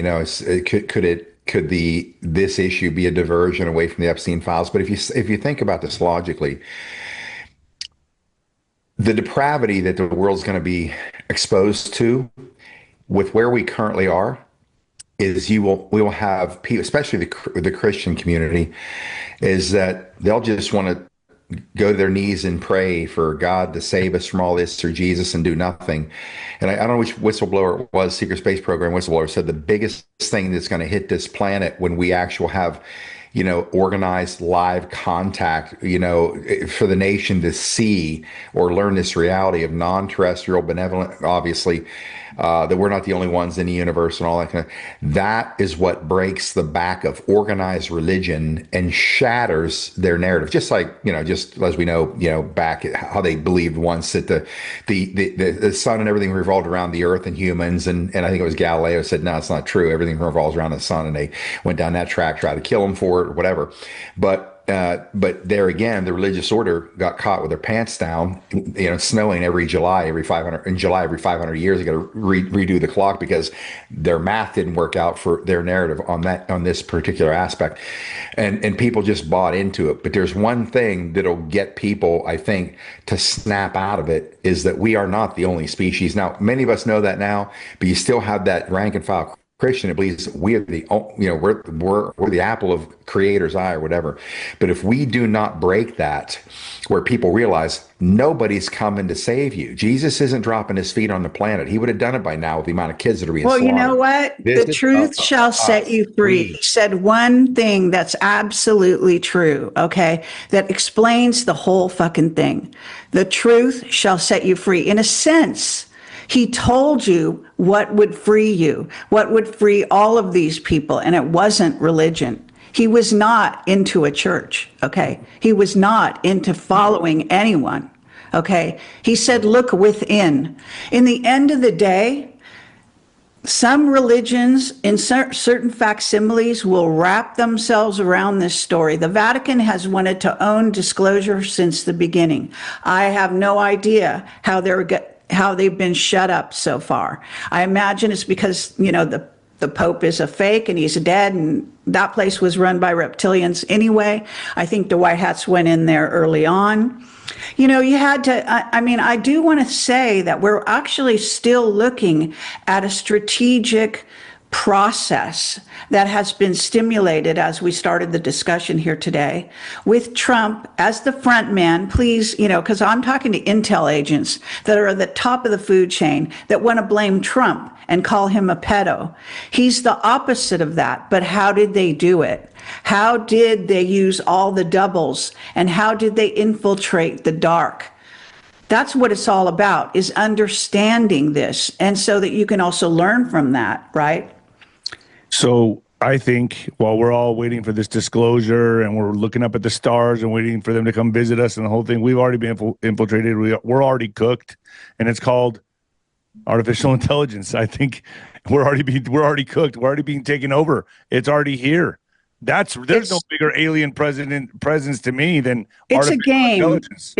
could this issue be a diversion away from the Epstein files? But if you think about this logically, the depravity that the world's going to be exposed to with where we currently are is we will have people, especially the Christian community, is that they'll just want to go to their knees and pray for God to save us from all this through Jesus and do nothing. And I don't know which whistleblower it was, Secret Space Program whistleblower, said the biggest thing that's going to hit this planet when we actually have, organized live contact, for the nation to see or learn this reality of non-terrestrial benevolent, obviously, that we're not the only ones in the universe and all that kind of, that is what breaks the back of organized religion and shatters their narrative. Just like, just as we know, back at how they believed once that the sun and everything revolved around the earth and humans. And I think it was Galileo said, no, it's not true. Everything revolves around the sun. And they went down that track, tried to kill him for it or whatever. But there again, the religious order got caught with their pants down, snowing every July, every 500 years. They got to redo the clock because their math didn't work out for their narrative on this particular aspect. And people just bought into it. But there's one thing that'll get people, I think, to snap out of it is that we are not the only species. Now, many of us know that now, but you still have that rank and file Christian that believes we are we're the apple of Creator's eye or whatever. But if we do not break that, where people realize nobody's coming to save you, Jesus isn't dropping his feet on the planet. He would have done it by now with the amount of kids that are being slaughtered. Well, you know what? The truth shall set you free. He said one thing that's absolutely true, okay, that explains the whole fucking thing. The truth shall set you free. In a sense, he told you what would free you, what would free all of these people, and it wasn't religion. He was not into a church, okay? He was not into following anyone, okay? He said, look within. In the end of the day, some religions in certain facsimiles will wrap themselves around this story. The Vatican has wanted to own disclosure since the beginning. I have no idea how they've been shut up so far. I imagine it's because, the Pope is a fake and he's dead, and that place was run by reptilians anyway. I think the White Hats went in there early on. You had to, I do want to say that we're actually still looking at a strategic process that has been stimulated as we started the discussion here today with Trump as the front man. Please, because I'm talking to intel agents that are at the top of the food chain that want to blame Trump and call him a pedo. He's the opposite of that. But how did they do it? How did they use all the doubles? And how did they infiltrate the dark? That's what it's all about, is understanding this. And so that you can also learn from that, right? So I think while we're all waiting for this disclosure and we're looking up at the stars and waiting for them to come visit us and the whole thing, we've already been infiltrated. We're already cooked, and it's called artificial intelligence. I think we're already cooked. We're already being taken over. It's already here. There's no bigger alien presence to me than it's a game. Intelligence.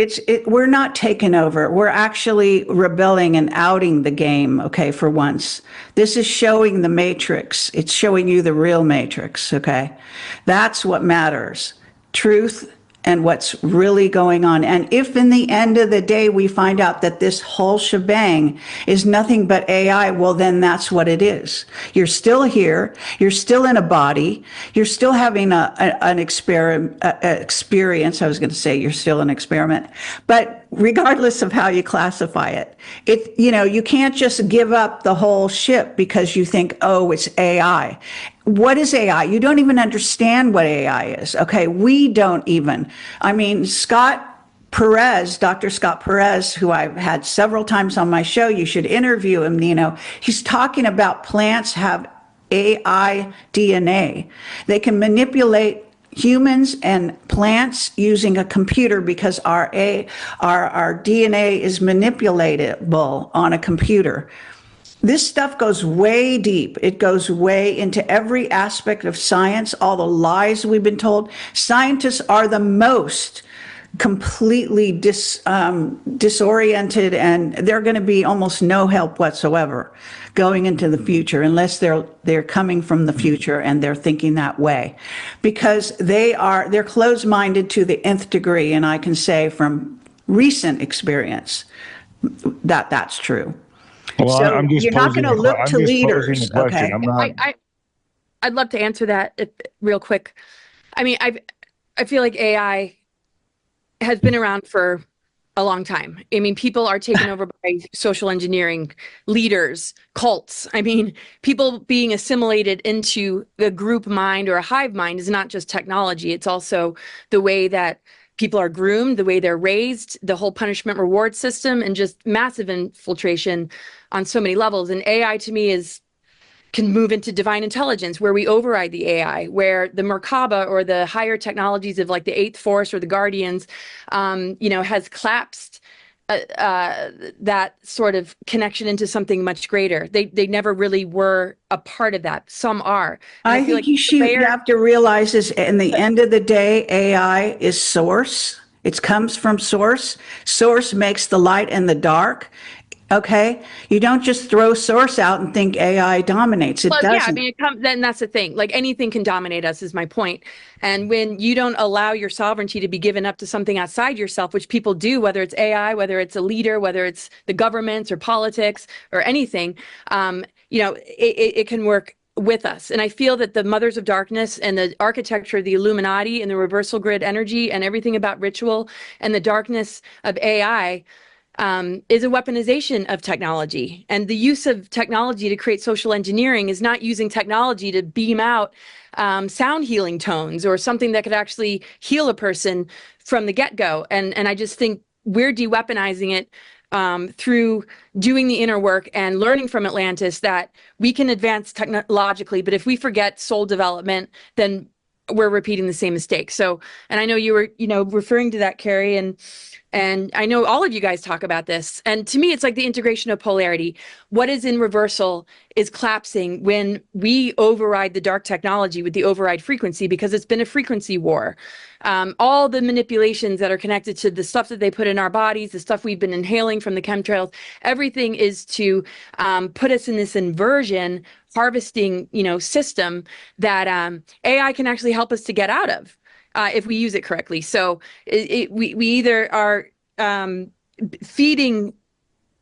We're not taken over. We're actually rebelling and outing the game. Okay, for once, this is showing the matrix. It's showing you the real matrix. Okay, that's what matters. Truth and what's really going on. And if in the end of the day we find out that this whole shebang is nothing but AI, well, then that's what it is. You're still here. You're still in a body. You're still having an experience. I was going to say you're still an experiment. But regardless of how you classify it, you can't just give up the whole ship because you think, oh, it's AI. What is AI? You don't even understand what AI is. Okay, we don't even. Scott Perez, Dr. Scott Perez, who I've had several times on my show, you should interview him, Nino. He's talking about plants have AI DNA. They can manipulate humans and plants using a computer because our DNA is manipulatable on a computer. This stuff goes way deep. It goes way into every aspect of science, all the lies we've been told. Scientists are the most completely disoriented, and they're going to be almost no help whatsoever going into the future unless they're coming from the future and they're thinking that way, because they're closed-minded to the nth degree. And I can say from recent experience that that's true. Well, So I'm just you're not going to look to leaders, okay? I'm not. I'd love to answer that real quick. I mean, I feel like AI has been around for a long time. I mean, people are taken over by social engineering, leaders, cults. I mean, people being assimilated into the group mind or a hive mind is not just technology. It's also the way that people are groomed, the way they're raised, the whole punishment reward system, and just massive infiltration on so many levels. And AI to me can move into divine intelligence, where we override the AI, where the Merkaba or the higher technologies of like the Eighth Force or the Guardians, has collapsed that sort of connection into something much greater. They never really were a part of that. Some are. And I feel think like you have to realize is in the end of the day, AI is source. It comes from source. Source makes the light and the dark. Okay, you don't just throw source out and think AI dominates. It doesn't. Yeah, I mean, then that's the thing. Like anything can dominate us, is my point. And when you don't allow your sovereignty to be given up to something outside yourself, which people do, whether it's AI, whether it's a leader, whether it's the governments or politics or anything, it can work with us. And I feel that the mothers of darkness and the architecture of the Illuminati and the reversal grid energy and everything about ritual and the darkness of AI is a weaponization of technology. And the use of technology to create social engineering is not using technology to beam out sound healing tones or something that could actually heal a person from the get-go. And I just think we're de-weaponizing it through doing the inner work and learning from Atlantis that we can advance technologically, but if we forget soul development, then we're repeating the same mistake. So, and I know you were, referring to that, Kerry, and I know all of you guys talk about this. And to me, it's like the integration of polarity. What is in reversal is collapsing when we override the dark technology with the override frequency, because it's been a frequency war. All the manipulations that are connected to the stuff that they put in our bodies, the stuff we've been inhaling from the chemtrails, everything is to put us in this inversion harvesting, system that AI can actually help us to get out of. If we use it correctly. So we either are feeding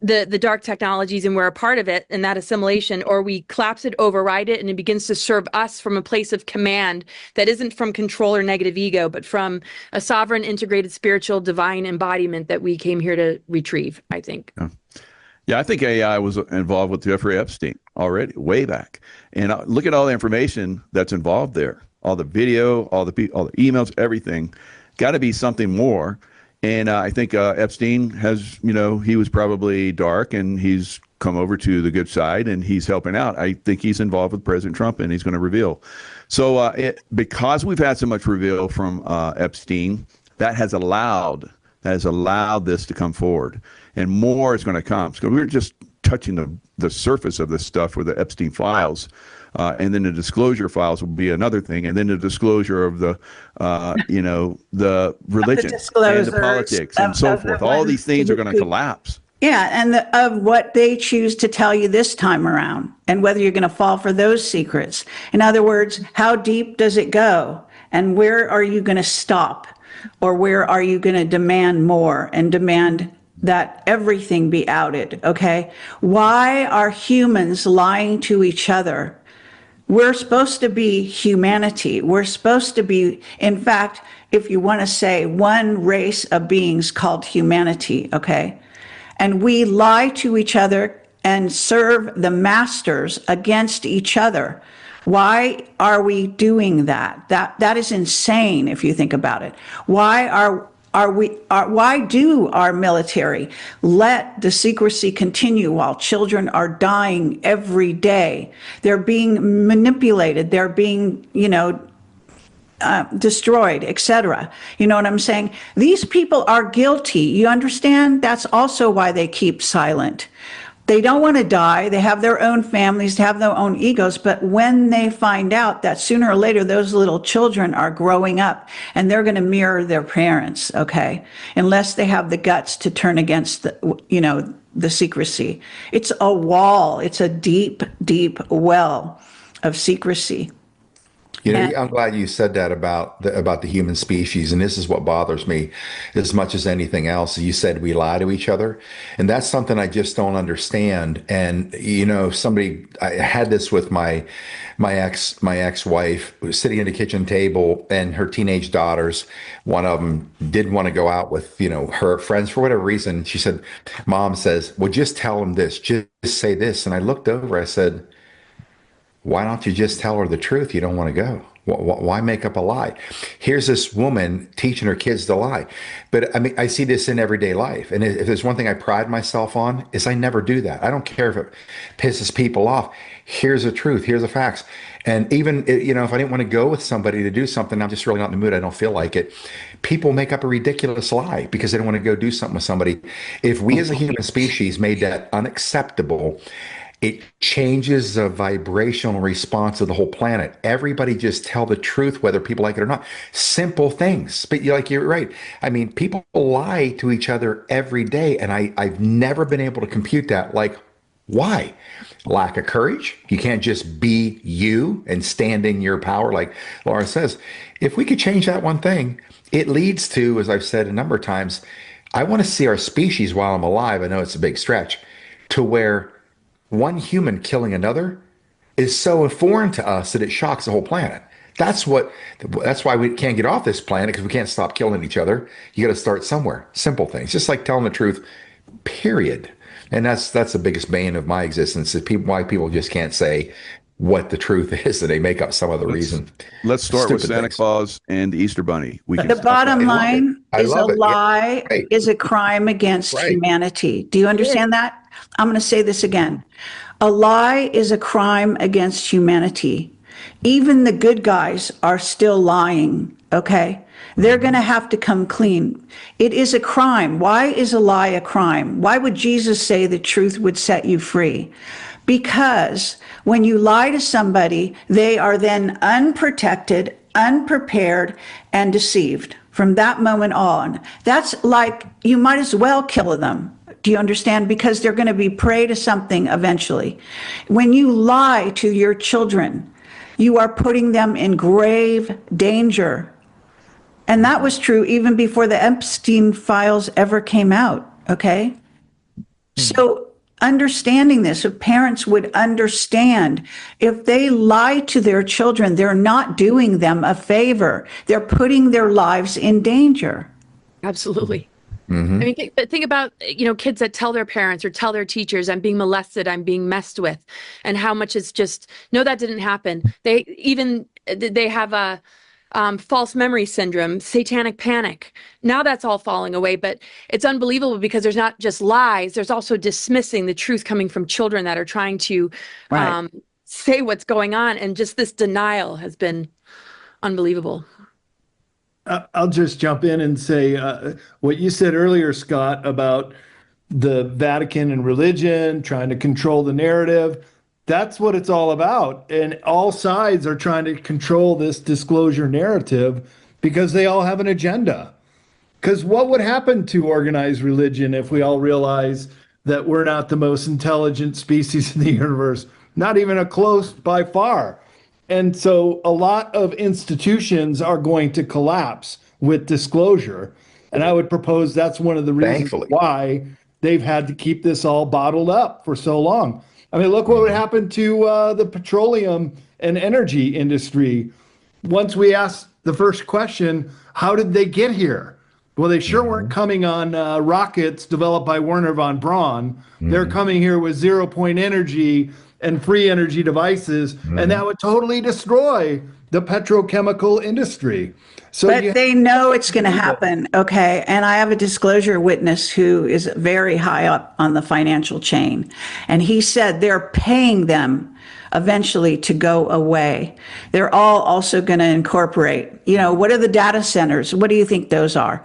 the dark technologies and we're a part of it and that assimilation, or we collapse it, override it, and it begins to serve us from a place of command that isn't from control or negative ego, but from a sovereign, integrated, spiritual, divine embodiment that we came here to retrieve, I think. Yeah, I think AI was involved with Jeffrey Epstein already, way back. And look at all the information that's involved there. All the video, all the emails, everything. Got to be something more. And I think Epstein has, he was probably dark and he's come over to the good side and he's helping out. I think he's involved with President Trump and he's going to reveal. So because we've had so much reveal from Epstein, that has allowed this to come forward. And more is going to come. So we're just touching the surface of this stuff with the Epstein files. And then the disclosure files will be another thing. And then the disclosure of the religion and the politics and so forth. All these things are going to collapse. Yeah, and of what they choose to tell you this time around, and whether you're going to fall for those secrets. In other words, how deep does it go? And where are you going to stop? Or where are you going to demand more and demand that everything be outed, okay? Why are humans lying to each other? We're supposed to be humanity. We're supposed to be, in fact, if you want to say, one race of beings called humanity, okay? And we lie to each other and serve the masters against each other. Why are we doing that? That is insane if you think about it. Why do our military let the secrecy continue while children are dying every day? They're being manipulated. They're being, destroyed, etc. You know what I'm saying? These people are guilty. You understand? That's also why they keep silent. They don't want to die. They have their own families, have their own egos. But when they find out that sooner or later those little children are growing up and they're going to mirror their parents, okay, unless they have the guts to turn against the secrecy. It's a wall. It's a deep, deep well of secrecy. I'm glad you said that about the human species, and this is what bothers me as much as anything else. You said we lie to each other, and that's something I just don't understand. And I had this with my ex-wife, who was sitting at a kitchen table, and her teenage daughters. One of them didn't want to go out with her friends for whatever reason. She said, "Mom says, well, just tell them this, just say this." And I looked over, I said, why don't you just tell her the truth? You don't want to go. Why make up a lie? Here's this woman teaching her kids to lie. But I mean, I see this in everyday life. And if there's one thing I pride myself on, is I never do that. I don't care if it pisses people off. Here's the truth. Here's the facts. And even, if I didn't want to go with somebody to do something, I'm just really not in the mood, I don't feel like it, people make up a ridiculous lie because they don't want to go do something with somebody. If we as a human species made that unacceptable, it changes the vibrational response of the whole planet. Everybody just tell the truth, whether people like it or not. Simple things. But you're right. I mean, people lie to each other every day, and I've never been able to compute that. Like, why? Lack of courage. You can't just be you and stand in your power, like Laura says. If we could change that one thing, it leads to, as I've said a number of times, I want to see our species while I'm alive. I know it's a big stretch, to where one human killing another is so foreign to us that it shocks the whole planet. That's why we can't get off this planet, because we can't stop killing each other. You got to start somewhere. Simple things, just like telling the truth, period. And that's the biggest bane of my existence, is why people just can't say what the truth is, and they make up some other reason. Let's start with Stupid Santa things. Claus and the Easter Bunny. The bottom line is a lie Right. is a crime against Right. humanity. Do you understand that? I'm going to say this again. A lie is a crime against humanity. Even the good guys are still lying, okay? They're going to have to come clean. It is a crime. Why is a lie a crime? Why would Jesus say the truth would set you free? Because when you lie to somebody, they are then unprotected, unprepared, and deceived from that moment on. That's like, you might as well kill them. Do you understand? Because they're going to be prey to something eventually. When you lie to your children, you are putting them in grave danger. And that was true even before the Epstein files ever came out, okay? So understanding this, if parents would understand, if they lie to their children, they're not doing them a favor. They're putting their lives in danger. Absolutely. I mean, think about, kids that tell their parents or tell their teachers, I'm being molested, I'm being messed with, and how much it's just, no, that didn't happen. They have a false memory syndrome, satanic panic. Now that's all falling away, but it's unbelievable because there's not just lies, there's also dismissing the truth coming from children that are trying to say what's going on. And just this denial has been unbelievable. I'll just jump in and say what you said earlier, Scott, about the Vatican and religion trying to control the narrative. That's what it's all about. And all sides are trying to control this disclosure narrative because they all have an agenda. Because what would happen to organized religion if we all realize that we're not the most intelligent species in the universe? Not even a close by far. And so a lot of institutions are going to collapse with disclosure. And I would propose that's one of the reasons Thankfully. why they've had to keep this all bottled up for so long. I mean, look what would happen to the petroleum and energy industry. Once we asked the first question, how did they get here? Well, they sure weren't coming on rockets developed by Werner von Braun. They're coming here with 0-point energy and free energy devices, and that would totally destroy the petrochemical industry. So But they know it's going to happen, okay? And I have a disclosure witness who is very high up on the financial chain. And he said they're paying them eventually to go away. They're all also going to incorporate, what are the data centers? What do you think those are?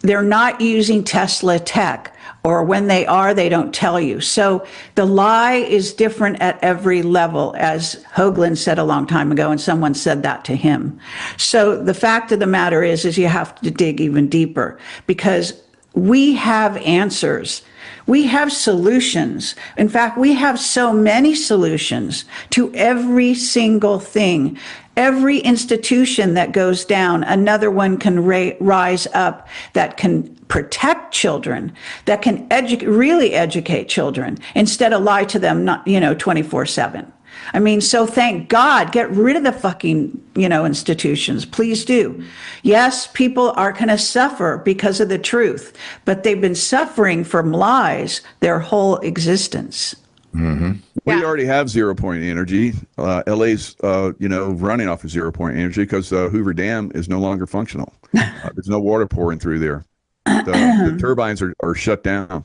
They're not using Tesla tech, or when they are, they don't tell you. So the lie is different at every level, as Hoagland said a long time ago, and someone said that to him. So the fact of the matter is you have to dig even deeper, because we have answers. We have solutions. In fact, we have so many solutions to every single thing. Every institution that goes down, another one can rise up that can protect children, that can really educate children instead of lie to them, 24/7. I mean, so thank God, get rid of the fucking, institutions. Please do. Yes, people are going to suffer because of the truth, but they've been suffering from lies their whole existence. Mm-hmm. We already have 0 point energy. LA's, running off of 0 point energy because Hoover Dam is no longer functional. There's no water pouring through there. The turbines are shut down.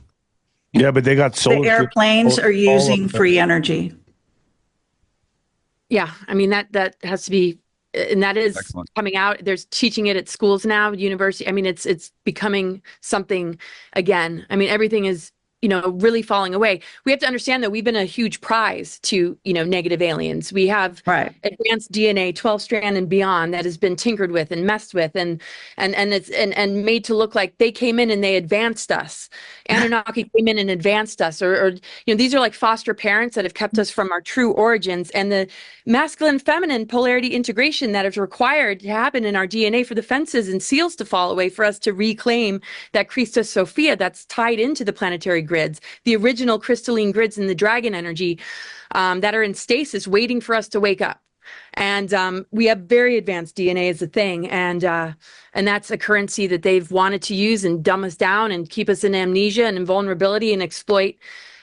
Yeah, but they got solar. The airplanes are using free energy. Yeah, I mean, that has to be, and that is Excellent. coming out. There's teaching it at schools now, university. I mean, it's becoming something again. I mean, everything is, really falling away. We have to understand that we've been a huge prize to, negative aliens. We have advanced DNA, 12 strand and beyond, that has been tinkered with and messed with and it's and made to look like they came in and they advanced us. Anunnaki came in and advanced us, or these are like foster parents that have kept us from our true origins, and the masculine feminine polarity integration that is required to happen in our DNA for the fences and seals to fall away for us to reclaim that Christos Sophia that's tied into the planetary grids, the original crystalline grids in the dragon energy that are in stasis waiting for us to wake up. And we have very advanced DNA as a thing, and that's a currency that they've wanted to use and dumb us down and keep us in amnesia and invulnerability and exploit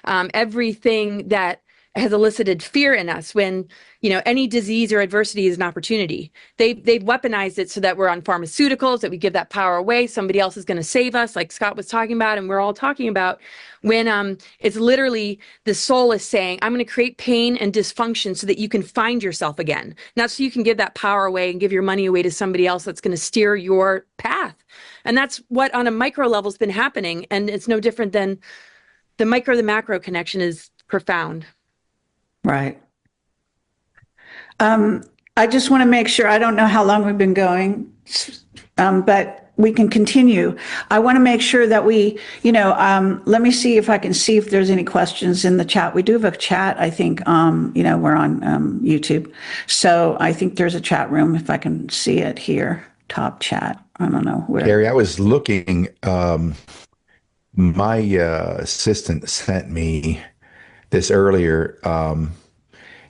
everything that has elicited fear in us. When any disease or adversity is an opportunity, they've weaponized it so that we're on pharmaceuticals, that we give that power away. Somebody else is going to save us, like Scott was talking about, and we're all talking about. When it's literally the soul is saying, I'm going to create pain and dysfunction so that you can find yourself again, not so you can give that power away and give your money away to somebody else that's going to steer your path. And that's what on a micro level has been happening, and it's no different than the micro the macro connection is profound. Right. I just want to make sure, I don't know how long we've been going, but we can continue. I want to make sure that we, let me see if I can see if there's any questions in the chat. We do have a chat, I think, we're on YouTube. So I think there's a chat room, if I can see it here, top chat. I don't know where. Gary, I was looking, my assistant sent me this earlier.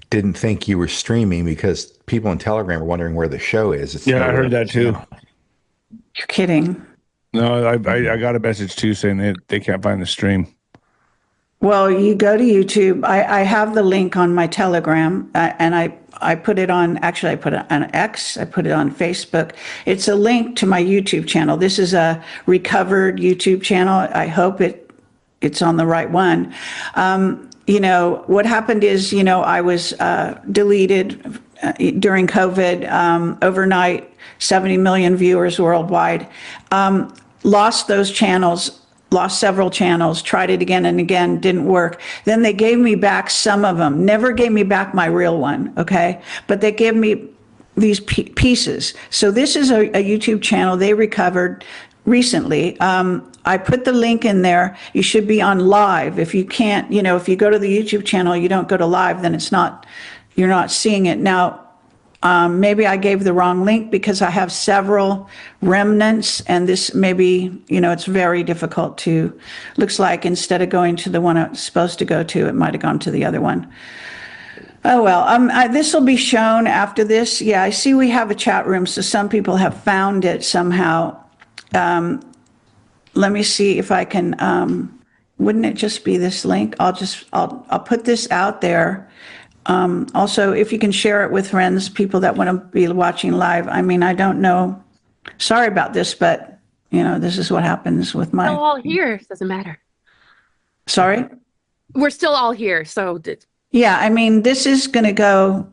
Didn't think you were streaming because people in Telegram are wondering where the show is. It's I heard that too. You're kidding. No, I got a message too saying they can't find the stream. Well, you go to YouTube. I have the link on my Telegram, and I put it on, actually I put it on X, I put it on Facebook. It's a link to my YouTube channel. This is a recovered YouTube channel. I hope it's on the right one. What happened is, I was deleted during COVID overnight, 70 million viewers worldwide. Lost those channels, lost several channels, tried it again and again, didn't work. Then they gave me back some of them, never gave me back my real one, okay? But they gave me these pieces. So this is a YouTube channel they recovered recently. I put the link in there. You should be on live. If you can't, if you go to the YouTube channel, you don't go to live, then you're not seeing it. Now, maybe I gave the wrong link because I have several remnants, and this maybe, it's very difficult to, looks like instead of going to the one I was supposed to go to, it might have gone to the other one. Oh, well, this will be shown after this. Yeah, I see we have a chat room, so some people have found it somehow. Let me see if I can, wouldn't it just be this link? I'll put this out there. Also, if you can share it with friends, people that want to be watching live. I mean, I don't know. Sorry about this, but this is what happens with my. We're all here. Doesn't matter. Sorry? We're still all here. So Yeah, I mean, this is going to go,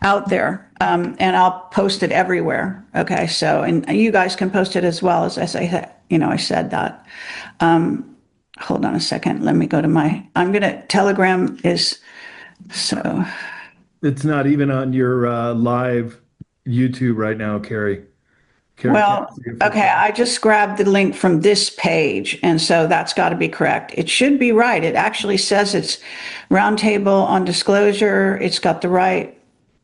out there, and I'll post it everywhere. Okay, so, and you guys can post it as well, as I say, I said that. Hold on a second. Let me go to Telegram is, so, It's not even on your live YouTube right now, Kerry. well, okay, I just grabbed the link from this page, and so that's got to be correct. It should be right. It actually says it's Roundtable on Disclosure. It's got the right,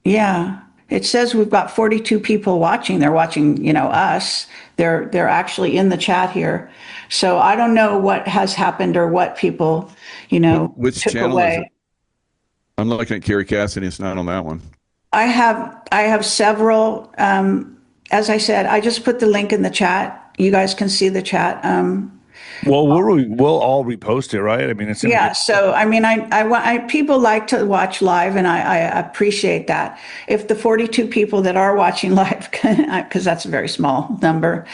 yeah. It says we've got 42 people watching. They're watching, us. They're actually in the chat here. So I don't know what has happened or what people, Which took channel away. is it? I'm looking at Kerry Cassidy. It's not on that one. I have several. As I said, I just put the link in the chat. You guys can see the chat. Well, we'll all repost it, right? I mean, it's Yeah. So, I mean, I people like to watch live, and I appreciate that. If the 42 people that are watching live, because that's a very small number,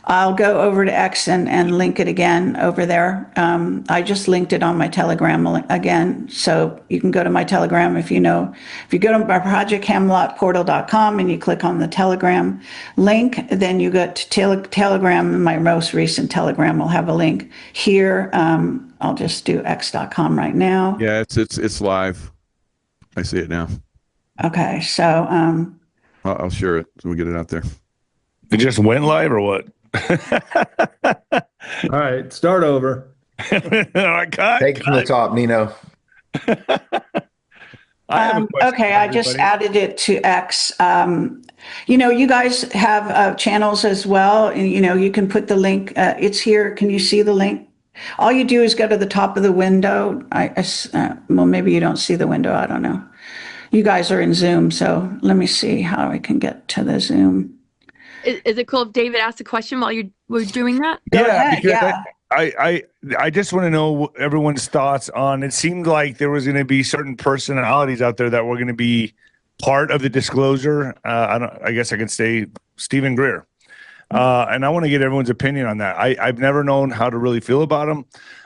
I'll go over to X and link it again over there. I just linked it on my Telegram again. So you can go to my Telegram if you go to my projectcamelotportal.com and you click on the Telegram link, then you go to Telegram, and my most recent Telegram will have a link here. I'll just do x.com right now. Yeah, it's live. I see it now. Okay. So, I'll share it so we get it out there. It just went live or what? All right, start over. Take it from the top, Nino. I have a question okay, for I just everybody. added it to X. You guys have channels as well, and you can put the link. It's here. Can you see the link? All you do is go to the top of the window. Well, maybe you don't see the window. I don't know. You guys are in Zoom, so let me see how I can get to the Zoom. Is it cool if David asks a question while we're doing that? Go Yeah, ahead, because yeah. I just want to know everyone's thoughts on. It seemed like there was going to be certain personalities out there that were going to be part of the disclosure. I guess I can say Stephen Greer, and I want to get everyone's opinion on that. I've never known how to really feel about him.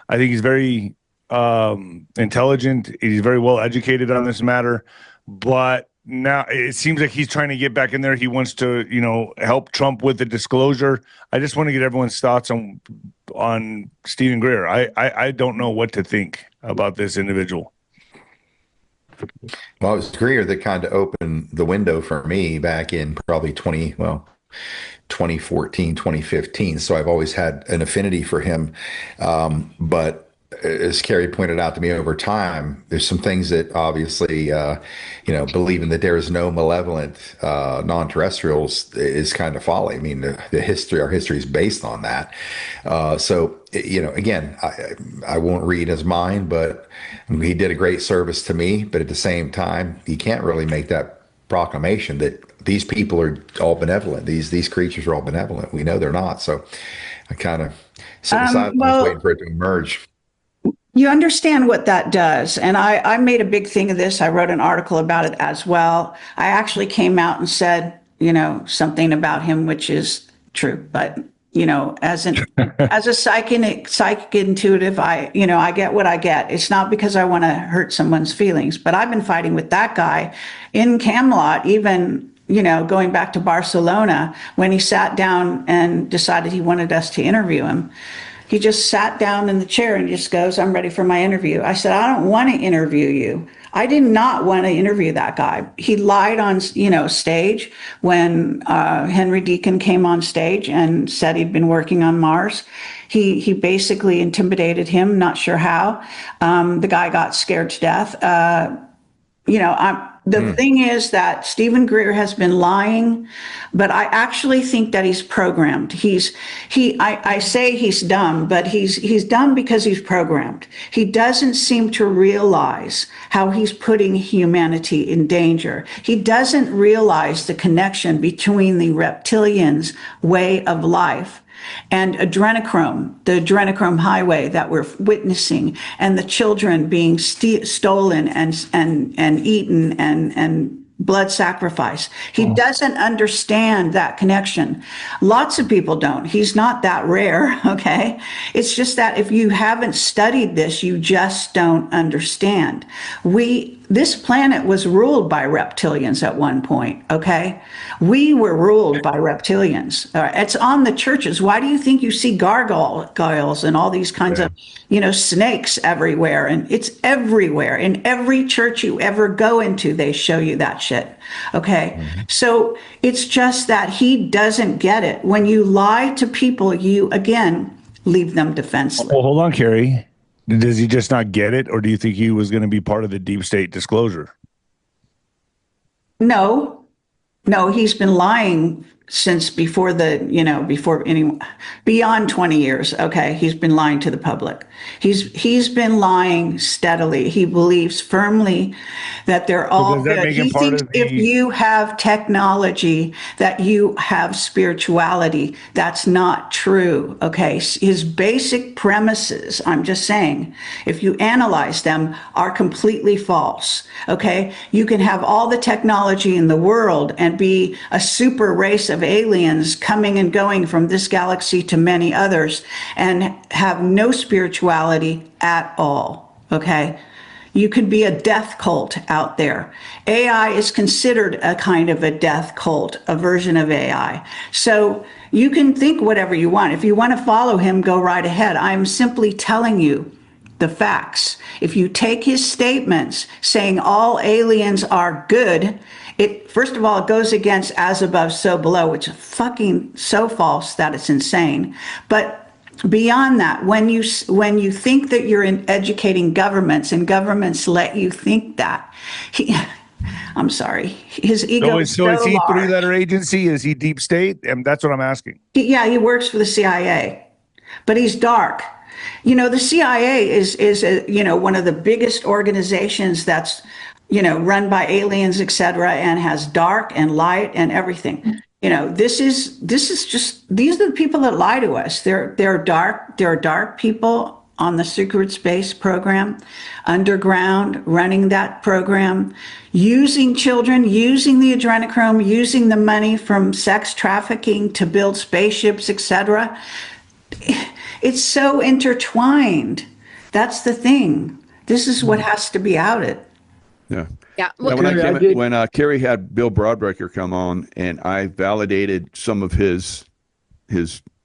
I think he's very intelligent. He's very well educated on this matter, but now it seems like he's trying to get back in there. He wants to, help Trump with the disclosure. I just want to get everyone's thoughts on Stephen Greer. I don't know what to think about this individual. Well, it was Greer that kind of opened the window for me back in probably 2014, 2015. So I've always had an affinity for him. But as Kerry pointed out to me over time, there's some things that obviously, believing that there is no malevolent non-terrestrials is kind of folly. I mean, our history is based on that. Again, I won't read his mind, but he did a great service to me. But at the same time, you can't really make that proclamation that these people are all benevolent. These creatures are all benevolent. We know they're not. So I kind of sit aside and waiting for it to emerge. You understand what that does. And I made a big thing of this. I wrote an article about it as well. I actually came out and said, something about him, which is true. But, as a psychic intuitive, I get what I get. It's not because I want to hurt someone's feelings, but I've been fighting with that guy in Camelot, even, going back to Barcelona, when he sat down and decided he wanted us to interview him. He just sat down in the chair and just goes, "I'm ready for my interview." I said, "I don't want to interview you." I did not want to interview that guy. He lied on, stage when Henry Deacon came on stage and said he'd been working on Mars. He basically intimidated him, not sure how. The guy got scared to death. The thing is that Stephen Greer has been lying, but I actually think that he's programmed. I say he's dumb, but he's dumb because he's programmed. He doesn't seem to realize how he's putting humanity in danger. He doesn't realize the connection between the reptilians' way of life and adrenochrome, the adrenochrome highway that we're witnessing, and the children being stolen and eaten and blood sacrifice. He doesn't understand that connection. Lots of people don't. He's not that rare, okay? It's just that if you haven't studied this, you just don't understand. This planet was ruled by reptilians at one point, okay? We were ruled by reptilians. It's on the churches. Why do you think you see gargoyles and all these kinds of, snakes everywhere? And it's everywhere. In every church you ever go into, they show you that shit, okay? So it's just that he doesn't get it. When you lie to people, you, again, leave them defenseless. Well, hold on, Kerry. Does he just not get it, or do you think he was going to be part of the deep state disclosure? No, he's been lying since before beyond 20 years. Okay. He's been lying to the public. He's been lying steadily. He believes firmly that they're all good. He thinks if you have technology, that you have spirituality. That's not true. Okay. His basic premises, I'm just saying, if you analyze them, are completely false. Okay. You can have all the technology in the world and be a super race of aliens coming and going from this galaxy to many others and have no spirituality at all. Okay. You could be a death cult out there. AI is considered a kind of a death cult, a version of AI. So you can think whatever you want. If you want to follow him, go right ahead. I'm simply telling you the facts. If you take his statements saying all aliens are good, first of all, it goes against as above, so below, which is fucking so false that it's insane. But beyond that, when you think that you're educating governments and governments let you think that, I'm sorry, his ego is so is he large. three-letter agency? Is he deep state? And that's what I'm asking. Yeah, he works for the CIA, but he's dark. The CIA is one of the biggest organizations that's run by aliens, etc., and has dark and light and everything. This is just, these are the people that lie to us. They're dark. There are dark people on the secret space program, underground, running that program, using children, using the adrenochrome, using the money from sex trafficking to build spaceships, etc. It's so intertwined. That's the thing. This is what has to be outed. Yeah. Yeah. Well, when Kerry had Bill Broadbreaker come on and I validated some of his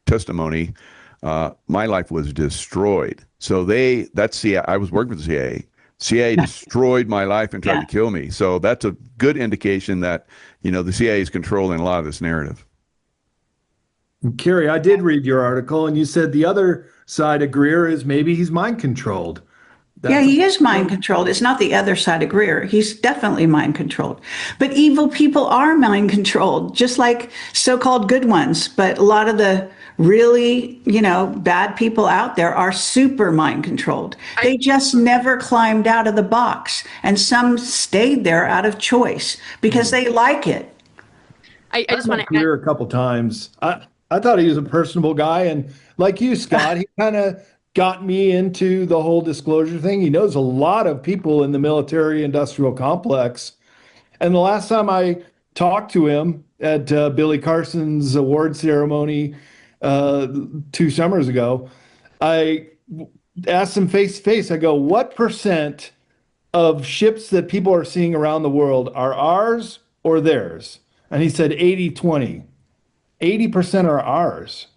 testimony, my life was destroyed. So that's CIA. I was working with the CIA. CIA destroyed my life and tried to kill me. So that's a good indication that, the CIA is controlling a lot of this narrative. Kerry, I did read your article, and you said the other side of Greer is maybe he's mind controlled. He is mind controlled. It's not the other side of Greer. He's definitely mind controlled. But evil people are mind controlled, just like so-called good ones. But a lot of the really, bad people out there are super mind controlled. They just never climbed out of the box. And some stayed there out of choice because they like it. I just want to Greer a couple times. I thought he was a personable guy. And like you, Scott, he kind of got me into the whole disclosure thing. He knows a lot of people in the military industrial complex. And the last time I talked to him at Billy Carson's award ceremony 2 summers ago, I asked him face to face, I go, what % of ships that people are seeing around the world are ours or theirs? And he said 80-20. 80% are ours.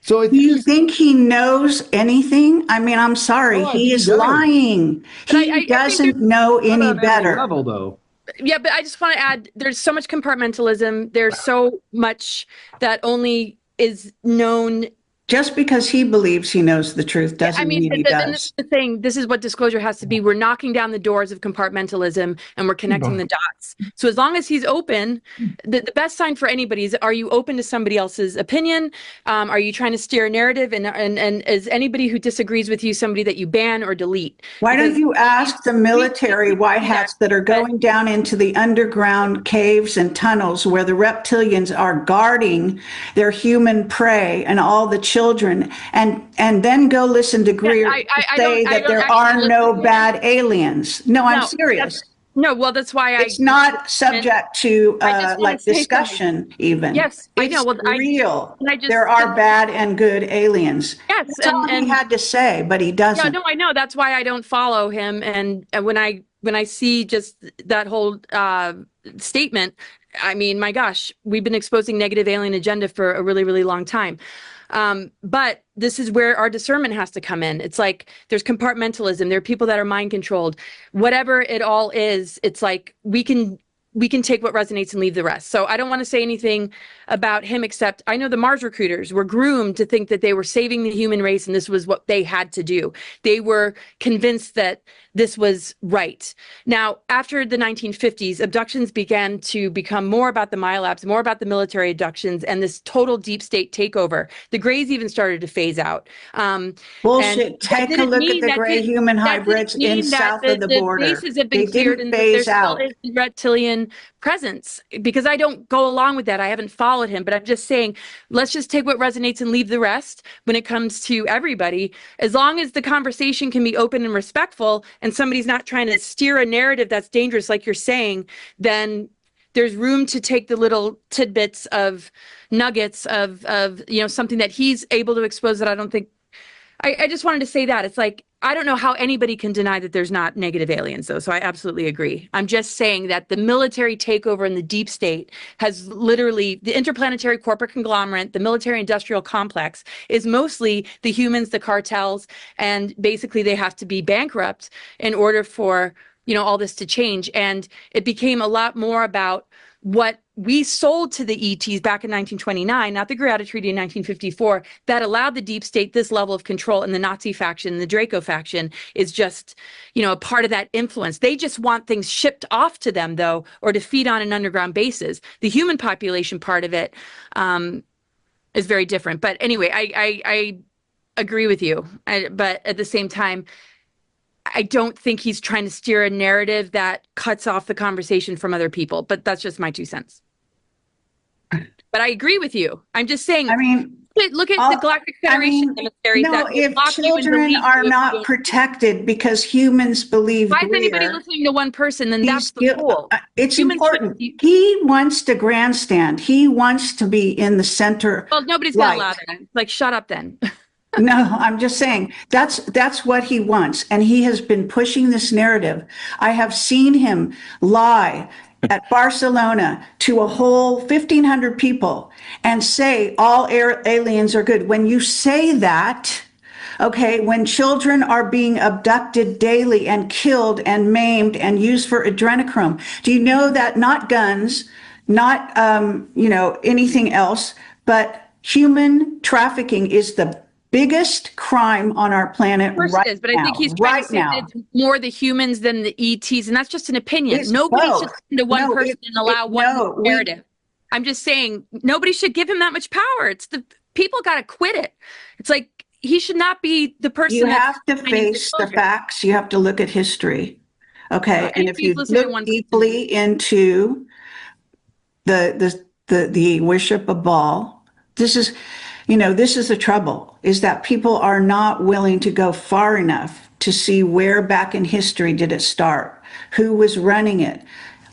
So Do you think he knows anything? I mean, I'm sorry, he is lying. He doesn't know any better. Level, though. Yeah, but I just want to add, there's so much compartmentalism. There's so much that only is known. Just because he believes he knows the truth doesn't mean he does. This is the thing. This is what disclosure has to be. We're knocking down the doors of compartmentalism and we're connecting the dots. So as long as he's open, the best sign for anybody is, are you open to somebody else's opinion? Are you trying to steer a narrative? And is anybody who disagrees with you somebody that you ban or delete? Why don't you ask the military white hats that are going down into the underground caves and tunnels where the reptilians are guarding their human prey and all the children, and then go listen to Greer say that there are no bad aliens. No, I'm serious. No, well, that's why It's not subject to I just wanna like say discussion even. Yes, I know. It's Well, real. and I just There are bad and good aliens. Yes, That's all he had to say, but he doesn't. yeah, no, I know. That's why I don't follow him. And when I see just that whole statement, I mean, my gosh, we've been exposing negative alien agenda for a really, really long time. But this is where our discernment has to come in. It's like there's compartmentalism. There are people that are mind controlled. Whatever it all is, it's like we can take what resonates and leave the rest. So I don't want to say anything about him, except I know the Mars recruiters were groomed to think that they were saving the human race and this was what they had to do. They were convinced that this was right. Now, after the 1950s, abductions began to become more about the MILABs, more about the military abductions, and this total deep state takeover. The Greys even started to phase out. Bullshit. Take a look at the gray human hybrids in south of the border. The bases have been cleared and there still is reptilian presence, because I don't go along with that. I haven't followed him, but I'm just saying, let's just take what resonates and leave the rest when it comes to everybody. As long as the conversation can be open and respectful and somebody's not trying to steer a narrative that's dangerous, like you're saying, then there's room to take the little tidbits of nuggets of something that he's able to expose that I don't think. I just wanted to say that. It's like, I don't know how anybody can deny that there's not negative aliens, though. So I absolutely agree. I'm just saying that the military takeover in the deep state has literally, the interplanetary corporate conglomerate, the military industrial complex is mostly the humans, the cartels, and basically they have to be bankrupt in order for, all this to change. And it became a lot more about what we sold to the ETs back in 1929, not the Greada Treaty in 1954, that allowed the deep state this level of control. And the Nazi faction, the Draco faction, is just, a part of that influence. They just want things shipped off to them, though, or to feed on an underground basis. The human population part of it is very different. But anyway, I agree with you. But at the same time, I don't think he's trying to steer a narrative that cuts off the conversation from other people, but that's just my 2 cents. But I agree with you. I'm just saying, look at the Galactic Federation emissaries. No, if children are not protected because humans believe why is anybody listening to one person? Then that's the fool. It's important. He wants to grandstand. He wants to be in the center. Well, nobody's going to allow that. Like, shut up then. No, I'm just saying that's what he wants. And he has been pushing this narrative. I have seen him lie at Barcelona to a whole 1,500 people and say all aliens are good. When you say that, okay, when children are being abducted daily and killed and maimed and used for adrenochrome, do you know that not guns, not, anything else, but human trafficking is the biggest crime on our planet right now. But I think he's trying to say that it's more the humans than the ETs, and that's just an opinion. Nobody should listen to one person and allow one narrative. I'm just saying nobody should give him that much power. It's the people got to quit it. It's like he should not be the person. You have to face the facts. You have to look at history. Okay, and if you look deeply into the worship of Baal, this is the trouble, is that people are not willing to go far enough to see where back in history did it start, who was running it.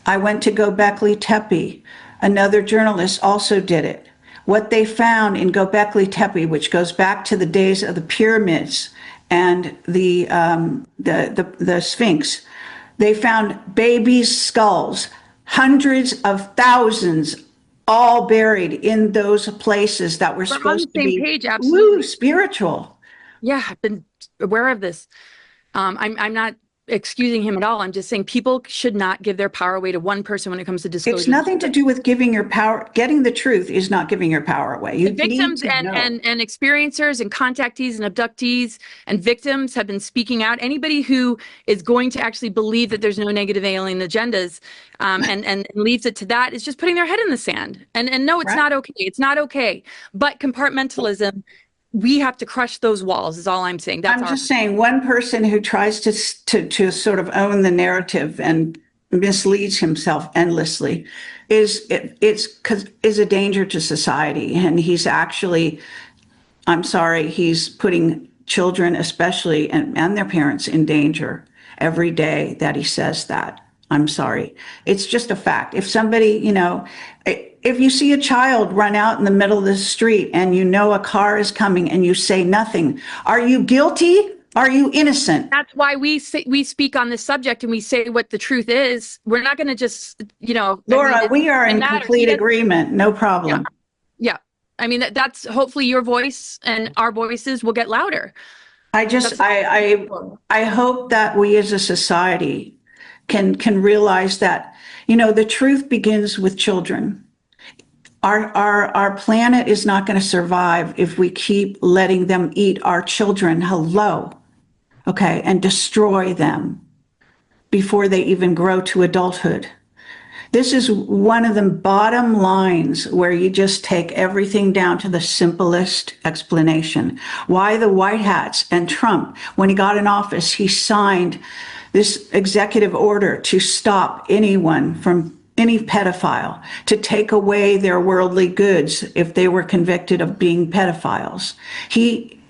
I went to Göbekli Tepe. Another journalist also did it. What they found in Göbekli Tepe, which goes back to the days of the pyramids and the Sphinx, they found babies' skulls, hundreds of thousands, all buried in those places that were supposed to be spiritual. Yeah, I've been aware of this. I'm not excusing him at all. I'm just saying people should not give their power away to one person when it comes to disclosure. It's nothing to do with giving your power. Getting the truth is not giving your power away. The victims and experiencers and contactees and abductees and victims have been speaking out. Anybody who is going to actually believe that there's no negative alien agendas and leaves it to that is just putting their head in the sand. And no, it's not okay. It's not okay. But compartmentalism, we have to crush those walls is all I'm saying. I'm just saying one person who tries to sort of own the narrative and misleads himself endlessly is a danger to society. And he's actually, I'm sorry, he's putting children especially and their parents in danger every day that he says that. I'm sorry. It's just a fact. If somebody, if you see a child run out in the middle of the street and you know a car is coming and you say nothing, are you guilty? Are you innocent? That's why we speak on this subject and we say what the truth is. We're not going to just, Laura, we are in complete agreement. No problem. Yeah. I mean, that's hopefully your voice and our voices will get louder. I hope that we as a society can realize that, the truth begins with children. Our planet is not going to survive if we keep letting them eat our children. Hello. Okay. And destroy them before they even grow to adulthood. This is one of the bottom lines where you just take everything down to the simplest explanation. Why the White Hats and Trump, when he got in office, he signed this executive order to stop anyone from any pedophile, to take away their worldly goods if they were convicted of being pedophiles. He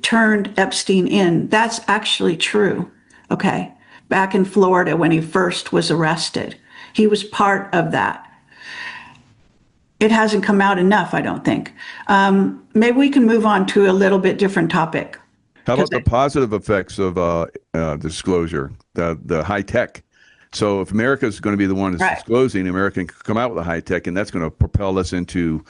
turned Epstein in. That's actually true. Okay. Back in Florida when he first was arrested. He was part of that. It hasn't come out enough, I don't think. Maybe we can move on to a little bit different topic. How about the positive effects of disclosure, the high tech? So if America is going to be the one that's disclosing, America can come out with a high tech, and that's going to propel us into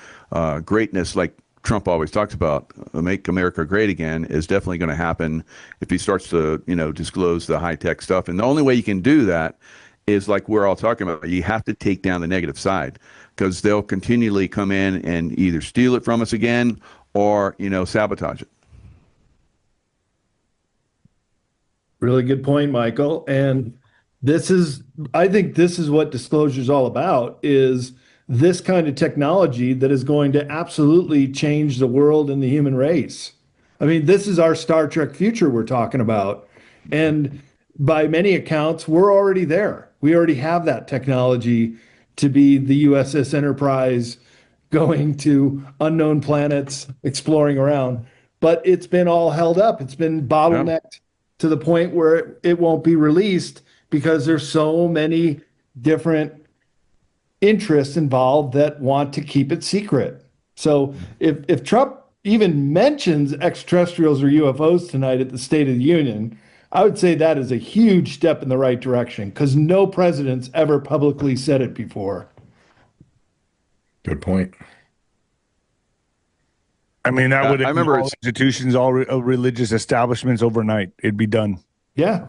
greatness, like Trump always talks about. Make America great again is definitely going to happen if he starts to, disclose the high tech stuff. And the only way you can do that is like we're all talking about. You have to take down the negative side, because they'll continually come in and either steal it from us again or, sabotage it. Really good point, Michael. And I think this is what disclosure is all about, is this kind of technology that is going to absolutely change the world and the human race. I mean, this is our Star Trek future we're talking about. And by many accounts, we're already there. We already have that technology to be the USS Enterprise going to unknown planets, exploring around. But it's been all held up. It's been bottlenecked to the point where it won't be released because there's so many different interests involved that want to keep it secret. So if Trump even mentions extraterrestrials or UFOs tonight at the State of the Union, I would say that is a huge step in the right direction, because no president's ever publicly said it before. Good point. I mean, that would I remember all institutions, all religious establishments overnight. It'd be done. Yeah.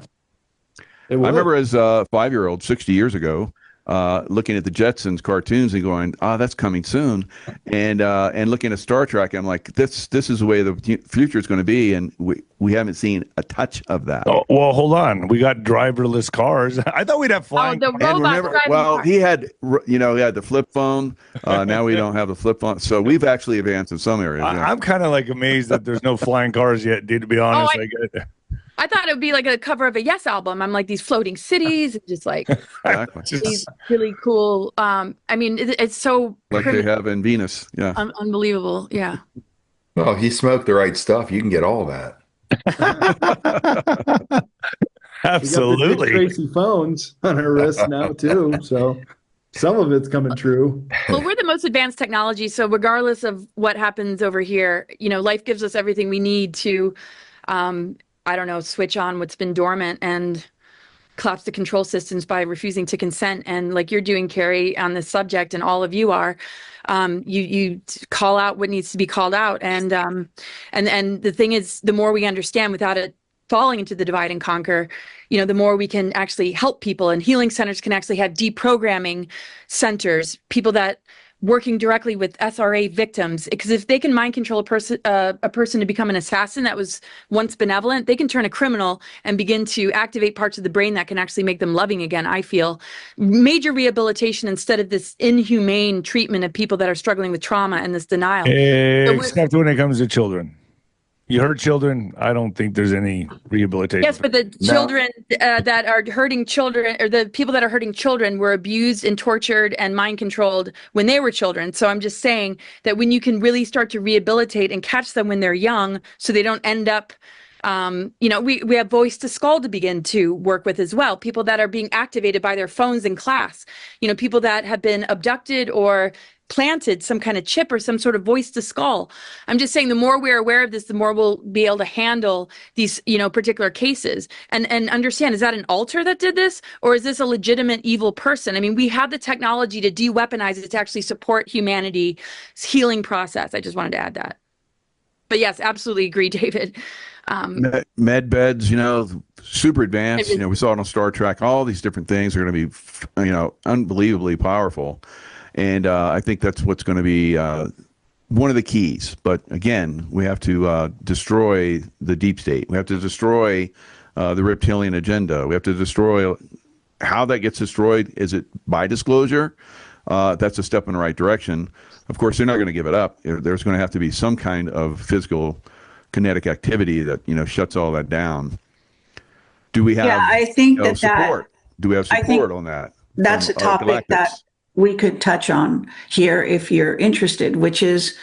I remember as a 5-year-old 60 years ago, looking at the Jetsons cartoons and going, that's coming soon. And looking at Star Trek, I'm like, this is the way the future is going to be. And we haven't seen a touch of that. Oh, well, hold on. We got driverless cars. I thought we'd have flying the cars. robots Well, he had the flip phone. Now we don't have the flip phone. So we've actually advanced in some areas. Yeah. I'm kind of like amazed that there's no flying cars yet, dude, to be honest. I thought it would be like a cover of a Yes album. I'm like these floating cities, and just like these really cool. I mean, it's so like they have in Venus. Yeah, unbelievable. Yeah. Well, if you smoke the right stuff, you can get all that. Absolutely. We got the Dick Tracy phones on our wrists now too, so some of it's coming true. Well, we're the most advanced technology, so regardless of what happens over here, life gives us everything we need to. Switch on what's been dormant and collapse the control systems by refusing to consent. And like you're doing, Kerry, on this subject, and all of you are, you call out what needs to be called out. And the thing is, the more we understand without it falling into the divide and conquer, the more we can actually help people. And healing centers can actually have deprogramming centers, people that working directly with SRA victims, because if they can mind control a person to become an assassin that was once benevolent, they can turn a criminal and begin to activate parts of the brain that can actually make them loving again. I feel major rehabilitation instead of this inhumane treatment of people that are struggling with trauma and this denial. Except when it comes to children. You hurt children, I don't think there's any rehabilitation. Yes, but the children that are hurting children, or the people that are hurting children, were abused and tortured and mind controlled when they were children. So I'm just saying that when you can really start to rehabilitate and catch them when they're young, so they don't end up We have voice to skull to begin to work with as well. People that are being activated by their phones in class, people that have been abducted or planted some kind of chip or some sort of voice to skull. I'm just saying the more we're aware of this, the more we'll be able to handle these, particular cases and understand, is that an alter that did this, or is this a legitimate evil person? I mean, we have the technology to de-weaponize it to actually support humanity's healing process. I just wanted to add that. But yes, absolutely agree, David. Med beds, super advanced. We saw it on Star Trek. All these different things are going to be, unbelievably powerful. And I think that's what's going to be one of the keys. But again, we have to destroy the deep state. We have to destroy the reptilian agenda. We have to destroy. How that gets destroyed, is it by disclosure? That's a step in the right direction. Of course, they're not going to give it up. There's going to have to be some kind of physical kinetic activity that shuts all that down. Do we have I think support? Do we have support on that? That's a topic that we could touch on here if you're interested, which is,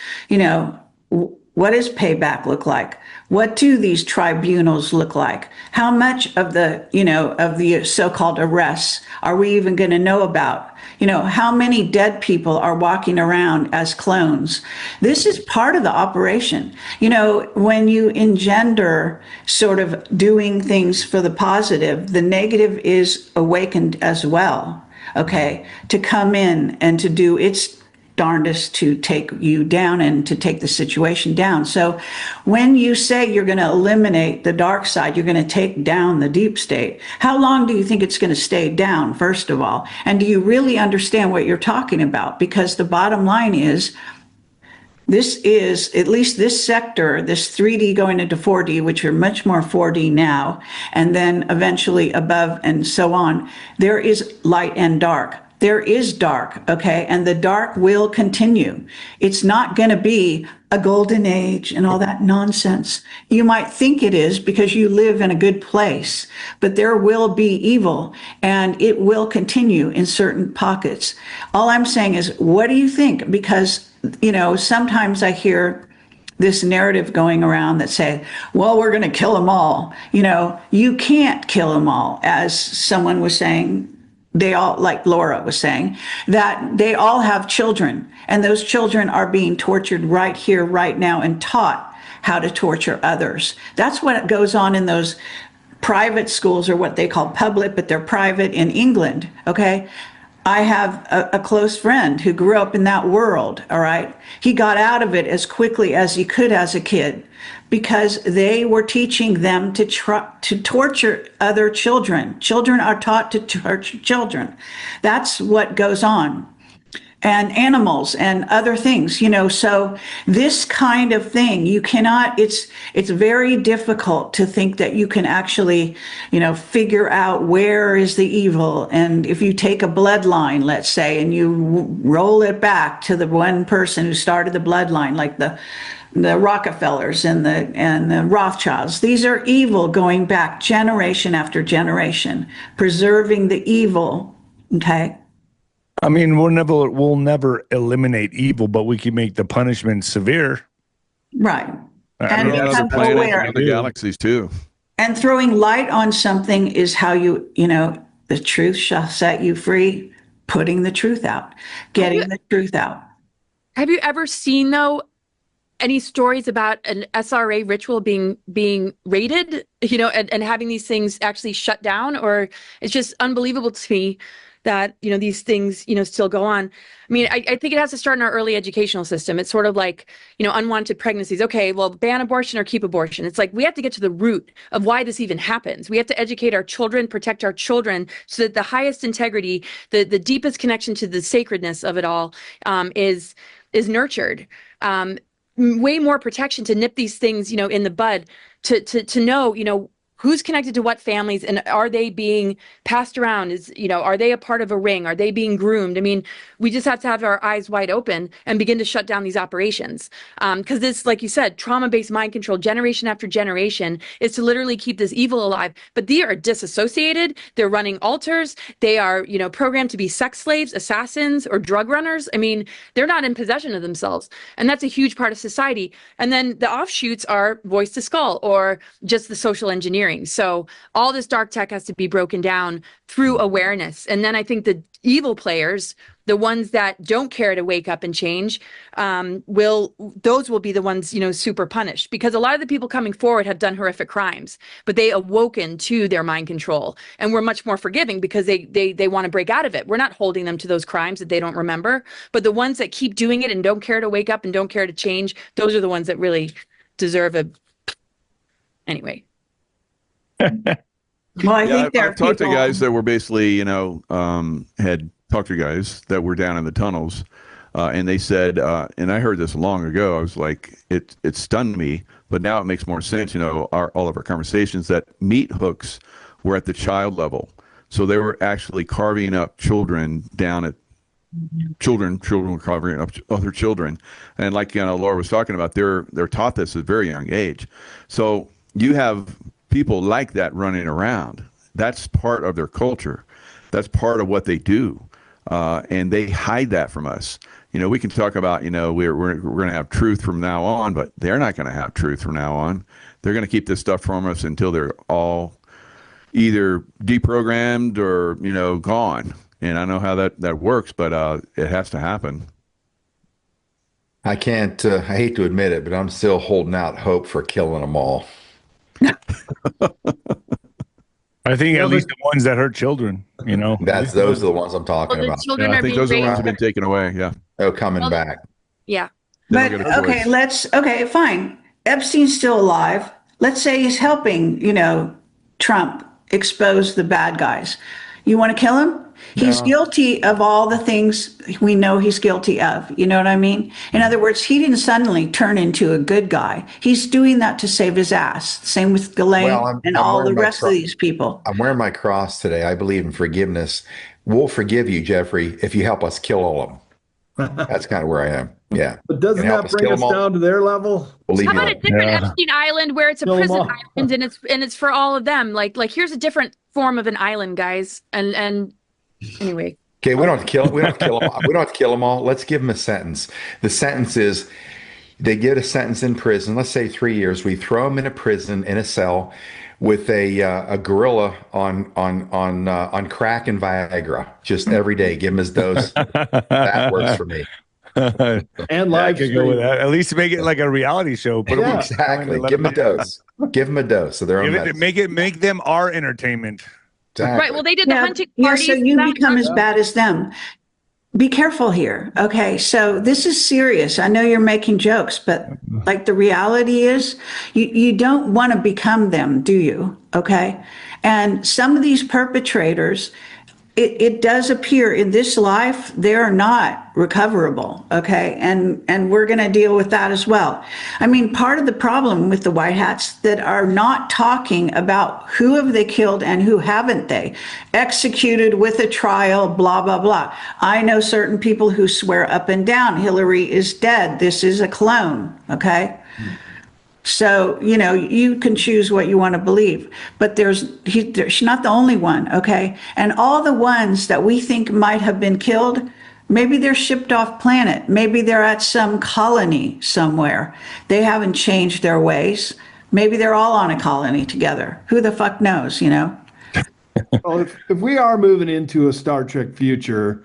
what does payback look like? What do these tribunals look like? How much of the so-called arrests are we even going to know about? How many dead people are walking around as clones? This is part of the operation. When you engender sort of doing things for the positive, the negative is awakened as well. Okay, to come in and to do its darndest to take you down and to take the situation down. So when you say you're going to eliminate the dark side, you're going to take down the deep state, how long do you think it's going to stay down, first of all? And do you really understand what you're talking about? Because the bottom line is, this is, at least this sector, this 3D going into 4D, which are much more 4D now, and then eventually above and so on, there is light and dark. There is dark, okay? And the dark will continue. It's not going to be a golden age and all that nonsense. You might think it is because you live in a good place, but there will be evil and it will continue in certain pockets. All I'm saying is, what do you think? Because sometimes I hear this narrative going around that say, well, we're going to kill them all. You can't kill them all. As someone was saying, they all, like Laura was saying, that they all have children, and those children are being tortured right here, right now, and taught how to torture others. That's what goes on in those private schools, or what they call public, but they're private in England, okay? I have a close friend who grew up in that world, all right? He got out of it as quickly as he could as a kid because they were teaching them to torture other children. Children are taught to torture children. That's what goes on. And animals and other things, so this kind of thing, you cannot, it's very difficult to think that you can actually, figure out where is the evil. And if you take a bloodline, let's say, and you roll it back to the one person who started the bloodline, like the Rockefellers and the Rothschilds, these are evil going back generation after generation, preserving the evil, okay? I mean, we'll never eliminate evil, but we can make the punishment severe. Right. And other planets and other galaxies too. And throwing light on something is how the truth shall set you free, putting the truth out, getting the truth out. Have you ever seen, though, any stories about an SRA ritual being raided, and having these things actually shut down? Or it's just unbelievable to me that, these things, still go on. I mean, I think it has to start in our early educational system. It's sort of like, unwanted pregnancies. Okay, well, ban abortion or keep abortion. It's like we have to get to the root of why this even happens. We have to educate our children, protect our children, so that the highest integrity, the deepest connection to the sacredness of it all is nurtured. Way more protection to nip these things, in the bud, to know, who's connected to what families, and are they being passed around? Are they a part of a ring? Are they being groomed? I mean, we just have to have our eyes wide open and begin to shut down these operations. Because this, like you said, trauma-based mind control, generation after generation, is to literally keep this evil alive. But they are disassociated. They're running altars. They are, programmed to be sex slaves, assassins, or drug runners. I mean, they're not in possession of themselves. And that's a huge part of society. And then the offshoots are voice to skull or just the social engineering. So all this dark tech has to be broken down through awareness. And then I think the evil players, the ones that don't care to wake up and change, those will be the ones, super punished, because a lot of the people coming forward have done horrific crimes, but they awoken to their mind control, and we're much more forgiving because they want to break out of it. We're not holding them to those crimes that they don't remember, but the ones that keep doing it and don't care to wake up and don't care to change, those are the ones that really deserve anyway. Well, I think there are I've talked to people- guys that were basically, had talked to guys that were down in the tunnels, and they said, and I heard this long ago. I was like, it stunned me, but now it makes more sense. All of our conversations, that meat hooks were at the child level, so they were actually carving up children down at children were carving up other children, and like Laura was talking about, they're taught this at a very young age. So you have people like that running around. That's part of their culture. That's part of what they do. And they hide that from us. We can talk about, we're going to have truth from now on, but they're not going to have truth from now on. They're going to keep this stuff from us until they're all either deprogrammed or, gone. And I know how that works, but it has to happen. I can't, I hate to admit it, but I'm still holding out hope for killing them all. I think at least the ones that hurt children, Those are the ones I'm talking Well, the about. children I are think being those are the ones raised. that have been taken away. Yeah. Oh, coming back. Yeah. But They don't get a okay, choice. okay, fine. Epstein's still alive. Let's say he's helping, Trump expose the bad guys. You want to kill him? He's guilty of all the things we know he's guilty of. You know what I mean? In other words, he didn't suddenly turn into a good guy. He's doing that to save his ass. Same with Ghislaine and all the rest of these people. I'm wearing my cross today. I believe in forgiveness. We'll forgive you, Jeffrey, if you help us kill all of them. That's kind of where I am. Yeah. But doesn't Can you help that us bring kill us them all? down to their level? We'll leave How you about a alone. different Yeah. Epstein Island where it's a Kill 'em prison all. island and it's for all of them? Like here's a different form of an island, guys. And anyway. Okay, we don't have to kill. We don't have to kill them. We don't have to kill them all. Let's give them a sentence. The sentence is, they get a sentence in prison. Let's say 3 years. We throw them in a prison in a cell with a gorilla on crack and Viagra. Just every day, give him his dose. That works for me. And I live could go with stream. that. At least make it like a reality show. Put 'em Yeah. on- Exactly. let Give them a 'em- dose. Give them a dose of their own medicine. Make them our entertainment. Exactly. Right. Well, they did the hunting Yeah, parties. so you that- become as bad as them. Be careful here. Okay, so this is serious. I know you're making jokes, but like the reality is you don't want to become them, do you? Okay. And some of these perpetrators, it does appear in this life, they're not recoverable. Okay. And we're going to deal with that as well. I mean, part of the problem with the white hats that are not talking about who have they killed and who haven't they executed with a trial, blah, blah, blah. I know certain people who swear up and down, Hillary is dead. This is a clone. Okay. So, you can choose what you want to believe, but she's not the only one, okay? And all the ones that we think might have been killed, maybe they're shipped off planet. Maybe they're at some colony somewhere. They haven't changed their ways. Maybe they're all on a colony together. Who the fuck knows, Well, if we are moving into a Star Trek future,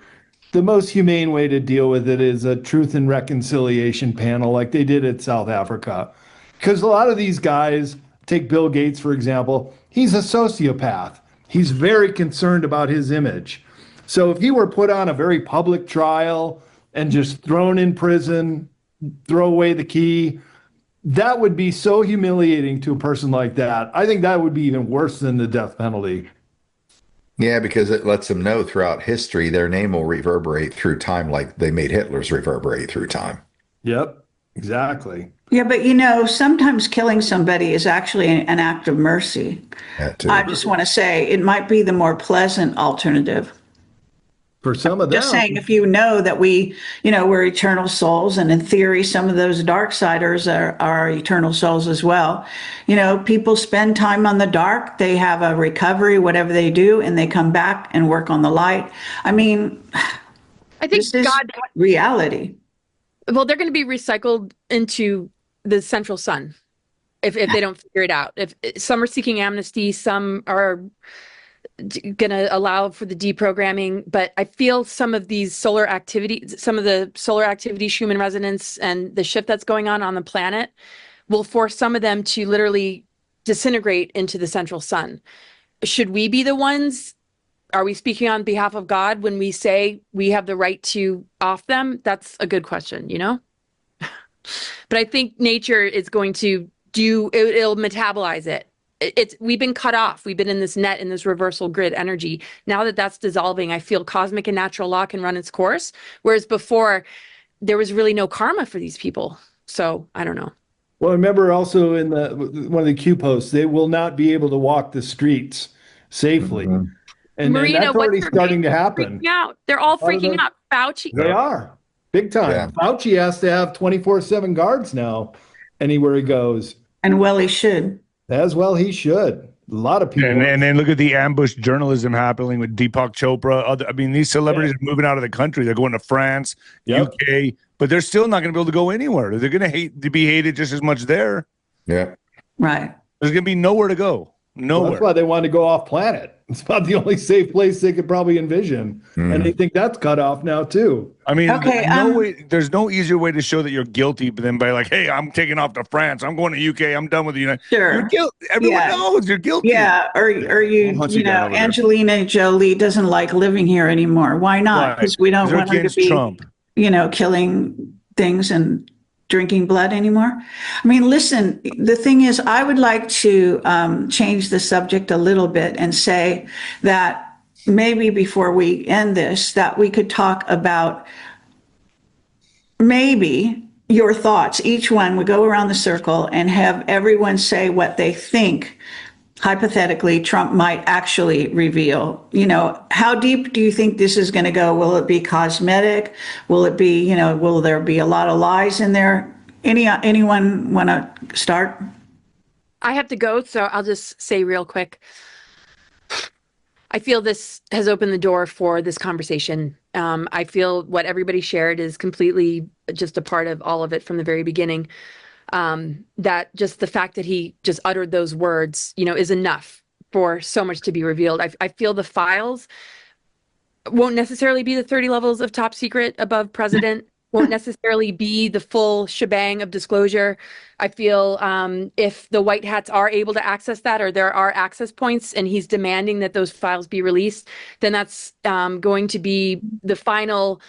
the most humane way to deal with it is a truth and reconciliation panel like they did at South Africa. Because a lot of these guys, take Bill Gates, for example, he's a sociopath. He's very concerned about his image. So if he were put on a very public trial and just thrown in prison, throw away the key, that would be so humiliating to a person like that. I think that would be even worse than the death penalty. Yeah, because it lets them know throughout history their name will reverberate through time like they made Hitler's reverberate through time. Yep. Exactly. Yeah, but sometimes killing somebody is actually an act of mercy. That too. I just want to say it might be the more pleasant alternative. For some of Just them, saying, if you know that we're eternal souls, and in theory, some of those darksiders are eternal souls as well. People spend time on the dark, they have a recovery, whatever they do, and they come back and work on the light. I mean, I think this is God, reality. well, they're going to be recycled into the central sun if they don't figure it out. If some are seeking amnesty, some are going to allow for the deprogramming, but I feel some of the solar activity, Schumann resonance, and the shift that's going on the planet will force some of them to literally disintegrate into the central sun. Should we be the ones? Are we speaking on behalf of God when we say we have the right to off them? That's a good question, But I think nature is going to it'll metabolize it. We've been cut off. We've been in this net, in this reversal grid energy. Now that that's dissolving, I feel cosmic and natural law can run its course. Whereas before, there was really no karma for these people. So I don't know. well, remember also in one of the Q posts, they will not be able to walk the streets safely. Mhm. And Marina, that's already starting to happen. Freaking out. They're all lot of freaking them- out. Fauci. They are big time. Yeah. Fauci has to have 24/7 guards now anywhere he goes. And well, he should. As well, he should. A lot of people. And then look at the ambush journalism happening with Deepak Chopra. These celebrities are moving out of the country. They're going to France, Yep. UK, but they're still not going to be able to go anywhere. They're going to be hated just as much there. Yeah. Right. There's going to be nowhere to go. Well, Nowhere. that's why they want to go off planet. It's about the only safe place they could probably envision. And they think that's cut off now too. Okay, there's no easier way to show that you're guilty than by like, hey, I'm taking off to France. I'm going to UK. I'm done with the United. Sure. You're guilty. Everyone Yeah. knows you're guilty. Yeah, or I'll hunt you down over there. Angelina Jolie doesn't like living here anymore. Why not? Right. Because we don't They're want her to against be, Trump. killing things and drinking blood anymore. I mean, listen, the thing is, I would like to change the subject a little bit and say that maybe before we end this, that we could talk about maybe your thoughts. Each one would go around the circle and have everyone say what they think hypothetically Trump might actually reveal. How deep do you think this is going to go? Will it be cosmetic? Will it be, will there be a lot of lies in there? Anyone want to start? I have to go, so I'll just say real quick. I feel this has opened the door for this conversation. I feel what everybody shared is completely just a part of all of it from the very beginning. That just the fact that he just uttered those words, is enough for so much to be revealed. I feel the files won't necessarily be the 30 levels of top secret above president, won't necessarily be the full shebang of disclosure. I feel if the white hats are able to access that, or there are access points and he's demanding that those files be released, then that's going to be the final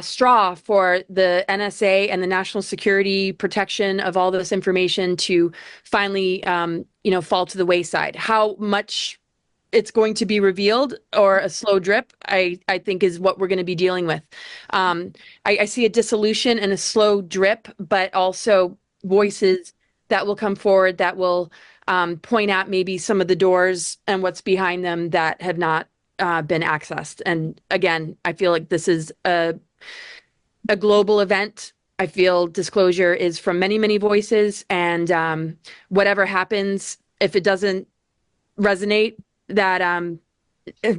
straw for the NSA and the national security protection of all this information to finally, fall to the wayside. How much it's going to be revealed or a slow drip, I think is what we're going to be dealing with. I see a dissolution and a slow drip, but also voices that will come forward that will point out maybe some of the doors and what's behind them that have not been accessed. And again, I feel like this is a global event. I feel disclosure is from many, many voices, and whatever happens, if it doesn't resonate, that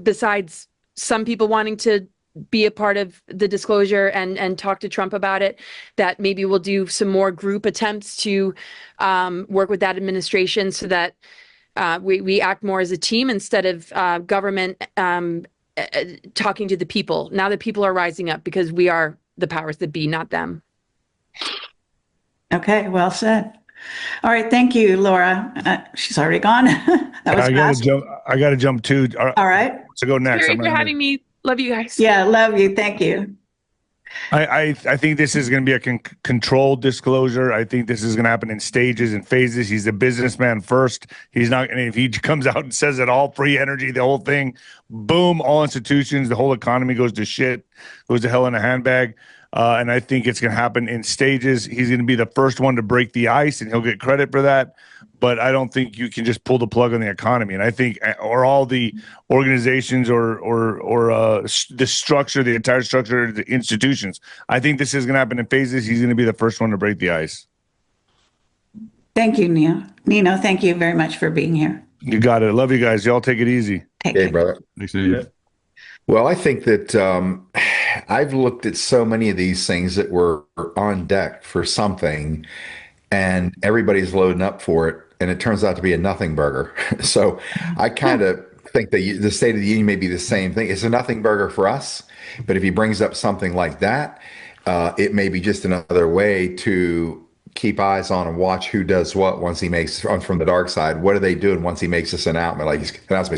besides some people wanting to be a part of the disclosure and talk to Trump about it, that maybe we'll do some more group attempts to work with that administration so that we act more as a team instead of government talking to the people. Now the people are rising up because we are the powers that be, not them. Okay, well said. All right, thank you, Laura. She's already gone. That was fast. I gotta jump too. All right. To go next. Thank you for having me. Love you guys. Yeah, love you. Thank you. I think this is going to be a controlled disclosure. I think this is going to happen in stages and phases. He's a businessman first. He's not, and if he comes out and says it all free energy, the whole thing, boom, all institutions, the whole economy goes to shit, goes to hell in a handbag. And I think it's going to happen in stages. He's going to be the first one to break the ice, and he'll get credit for that. But I don't think you can just pull the plug on the economy. And I think, or all the organizations, or the structure, the entire structure, the institutions. I think this is going to happen in phases. He's going to be the first one to break the ice. Thank you, Nino. Nino, thank you very much for being here. You got it. Love you guys. Y'all take it easy. Take Hey, care. brother. Thanks, Steve. Well, I think that I've looked at so many of these things that were on deck for something, and everybody's loading up for it, and it turns out to be a nothing burger. So I kind of think that the State of the Union may be the same thing. It's a nothing burger for us, but if he brings up something like that, it may be just another way to keep eyes on and watch who does what once he makes from the dark side. What are they doing once he makes this announcement? Like he's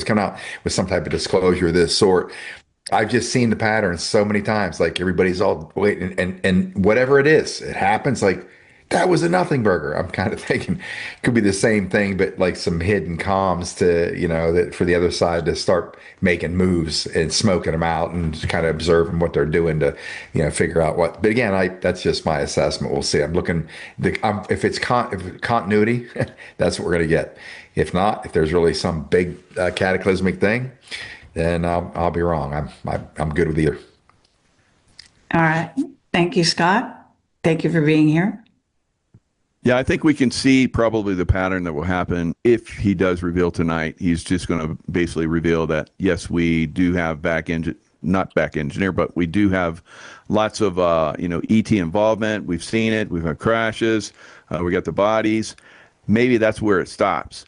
coming out with some type of disclosure of this sort. I've just seen the pattern so many times. Like everybody's all waiting, and whatever it is, it happens. Like that was a nothing burger. I'm kind of thinking it could be the same thing, but like some hidden comms to, that for the other side to start making moves and smoking them out and kind of observing what they're doing to, figure out what. But again, that's just my assessment. We'll see. I'm looking. If it's continuity, that's what we're going to get. If not, if there's really some big cataclysmic thing, then I'll be wrong. I'm good with either. All right. Thank you, Scott. Thank you for being here. Yeah, I think we can see probably the pattern that will happen if he does reveal tonight. He's just going to basically reveal that, yes, we do have not back engineer, but we do have lots of, ET involvement. We've seen it. We've had crashes. We got the bodies. Maybe that's where it stops.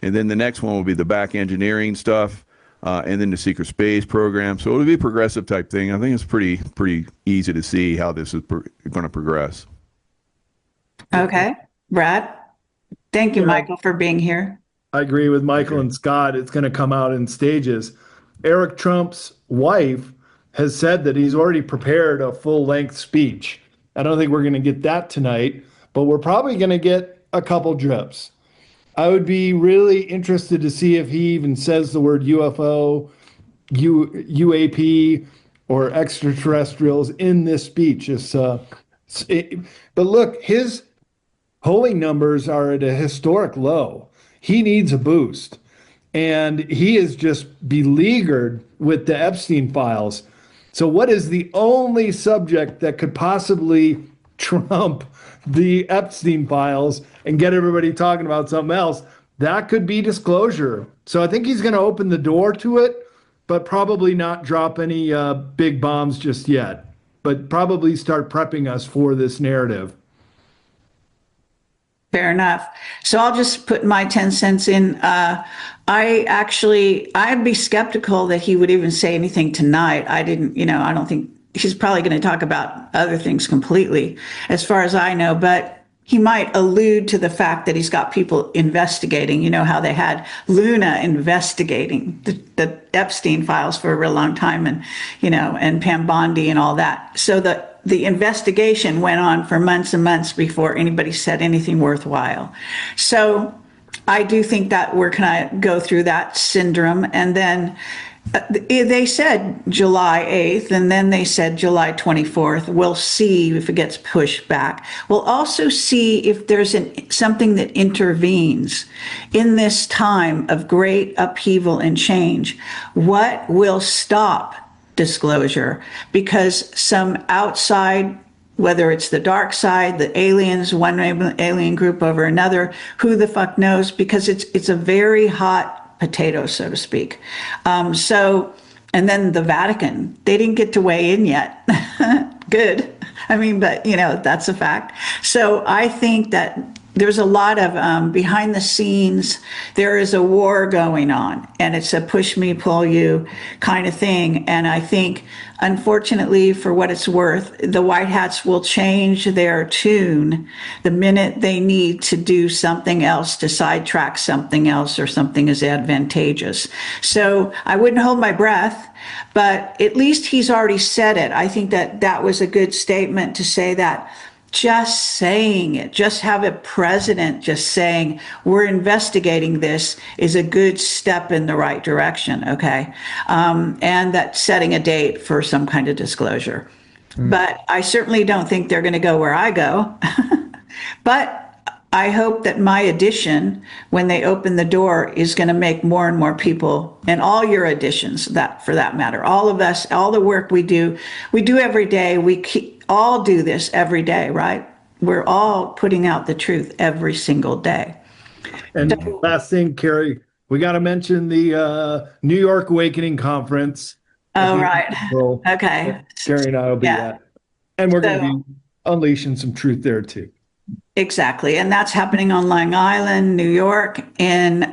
And then the next one will be the back engineering stuff, and then the secret space program. So it'll be a progressive type thing. I think it's pretty easy to see how this is going to progress. Okay. Brad, thank you, Michael, for being here. I agree with Michael and Scott. It's going to come out in stages. Eric Trump's wife has said that he's already prepared a full-length speech. I don't think we're going to get that tonight, but we're probably going to get a couple drips. I would be really interested to see if he even says the word UFO, UAP, or extraterrestrials in this speech. But look, his polling numbers are at a historic low. He needs a boost. And he is just beleaguered with the Epstein files. So what is the only subject that could possibly trump the Epstein files and get everybody talking about something else? That could be disclosure. So I think he's going to open the door to it, but probably not drop any big bombs just yet, but probably start prepping us for this narrative. Fair enough. So I'll just put my 10 cents in. I'd be skeptical that he would even say anything tonight. I don't think he's probably going to talk about other things completely, as far as I know, but he might allude to the fact that he's got people investigating, how they had Luna investigating the Epstein files for a real long time, and, and Pam Bondi and all that. So the investigation went on for months and months before anybody said anything worthwhile. So I do think that we're going to go through that syndrome. And then they said July 8th, and then they said July 24th. We'll see if it gets pushed back. We'll also see if there's something that intervenes in this time of great upheaval and change. What will stop disclosure? Because some outside, whether it's the dark side, the aliens, one alien group over another, who the fuck knows? Because it's a very hot potato, so to speak. And then the Vatican, they didn't get to weigh in yet. Good. But that's a fact. So I think that there's a lot of behind the scenes, there is a war going on, and it's a push me, pull you kind of thing. And I think, unfortunately, for what it's worth, the White Hats will change their tune the minute they need to do something else, to sidetrack something else, or something is advantageous. So I wouldn't hold my breath, but at least he's already said it. I think that was a good statement to say that just saying it, just have a president just saying, we're investigating this is a good step in the right direction, okay? And that setting a date for some kind of disclosure. But I certainly don't think they're going to go where I go. But I hope that my addition, when they open the door, is going to make more and more people, and all your additions, that for that matter, all of us, all the work we do every day. We all do this every day, right? We're all putting out the truth every single day. And last thing, Kerry, we got to mention the New York Awakening Conference. Oh, right. April. Okay. Kerry and I will be at. And we're going to be unleashing some truth there too. Exactly. And that's happening on Long Island, New York in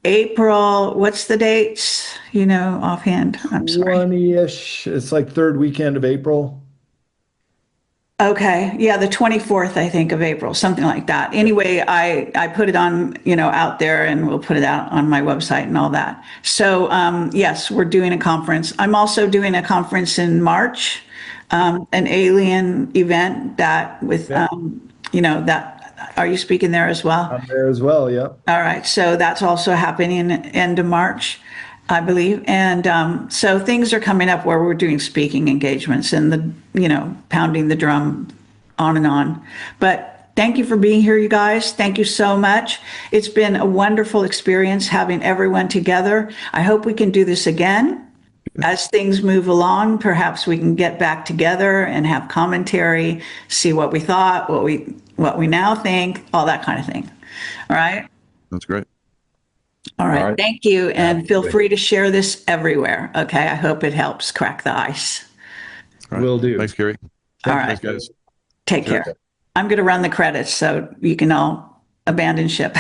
April. What's the dates? You know, offhand? I'm sorry. 20-ish. It's like third weekend of April. Okay. Yeah, the 24th, I think, of April, something like that. Anyway, I put it on, out there, and we'll put it out on my website and all that. So, yes, we're doing a conference. I'm also doing a conference in March, an alien event that with, that, are you speaking there as well? I'm there as well, yep. All right. So that's also happening end of March, I believe. And so things are coming up where we're doing speaking engagements and pounding the drum on and on. But thank you for being here, you guys. Thank you so much. It's been a wonderful experience having everyone together. I hope we can do this again. As things move along, perhaps we can get back together and have commentary, see what we thought, what we now think, all that kind of thing. All right. That's great. All right. All right. Thank you. And feel free to share this everywhere. Okay. I hope it helps crack the ice. All right. Will do. Thanks, Kerry. All right. Thanks, guys. Take care. I'm going to run the credits so you can all abandon ship.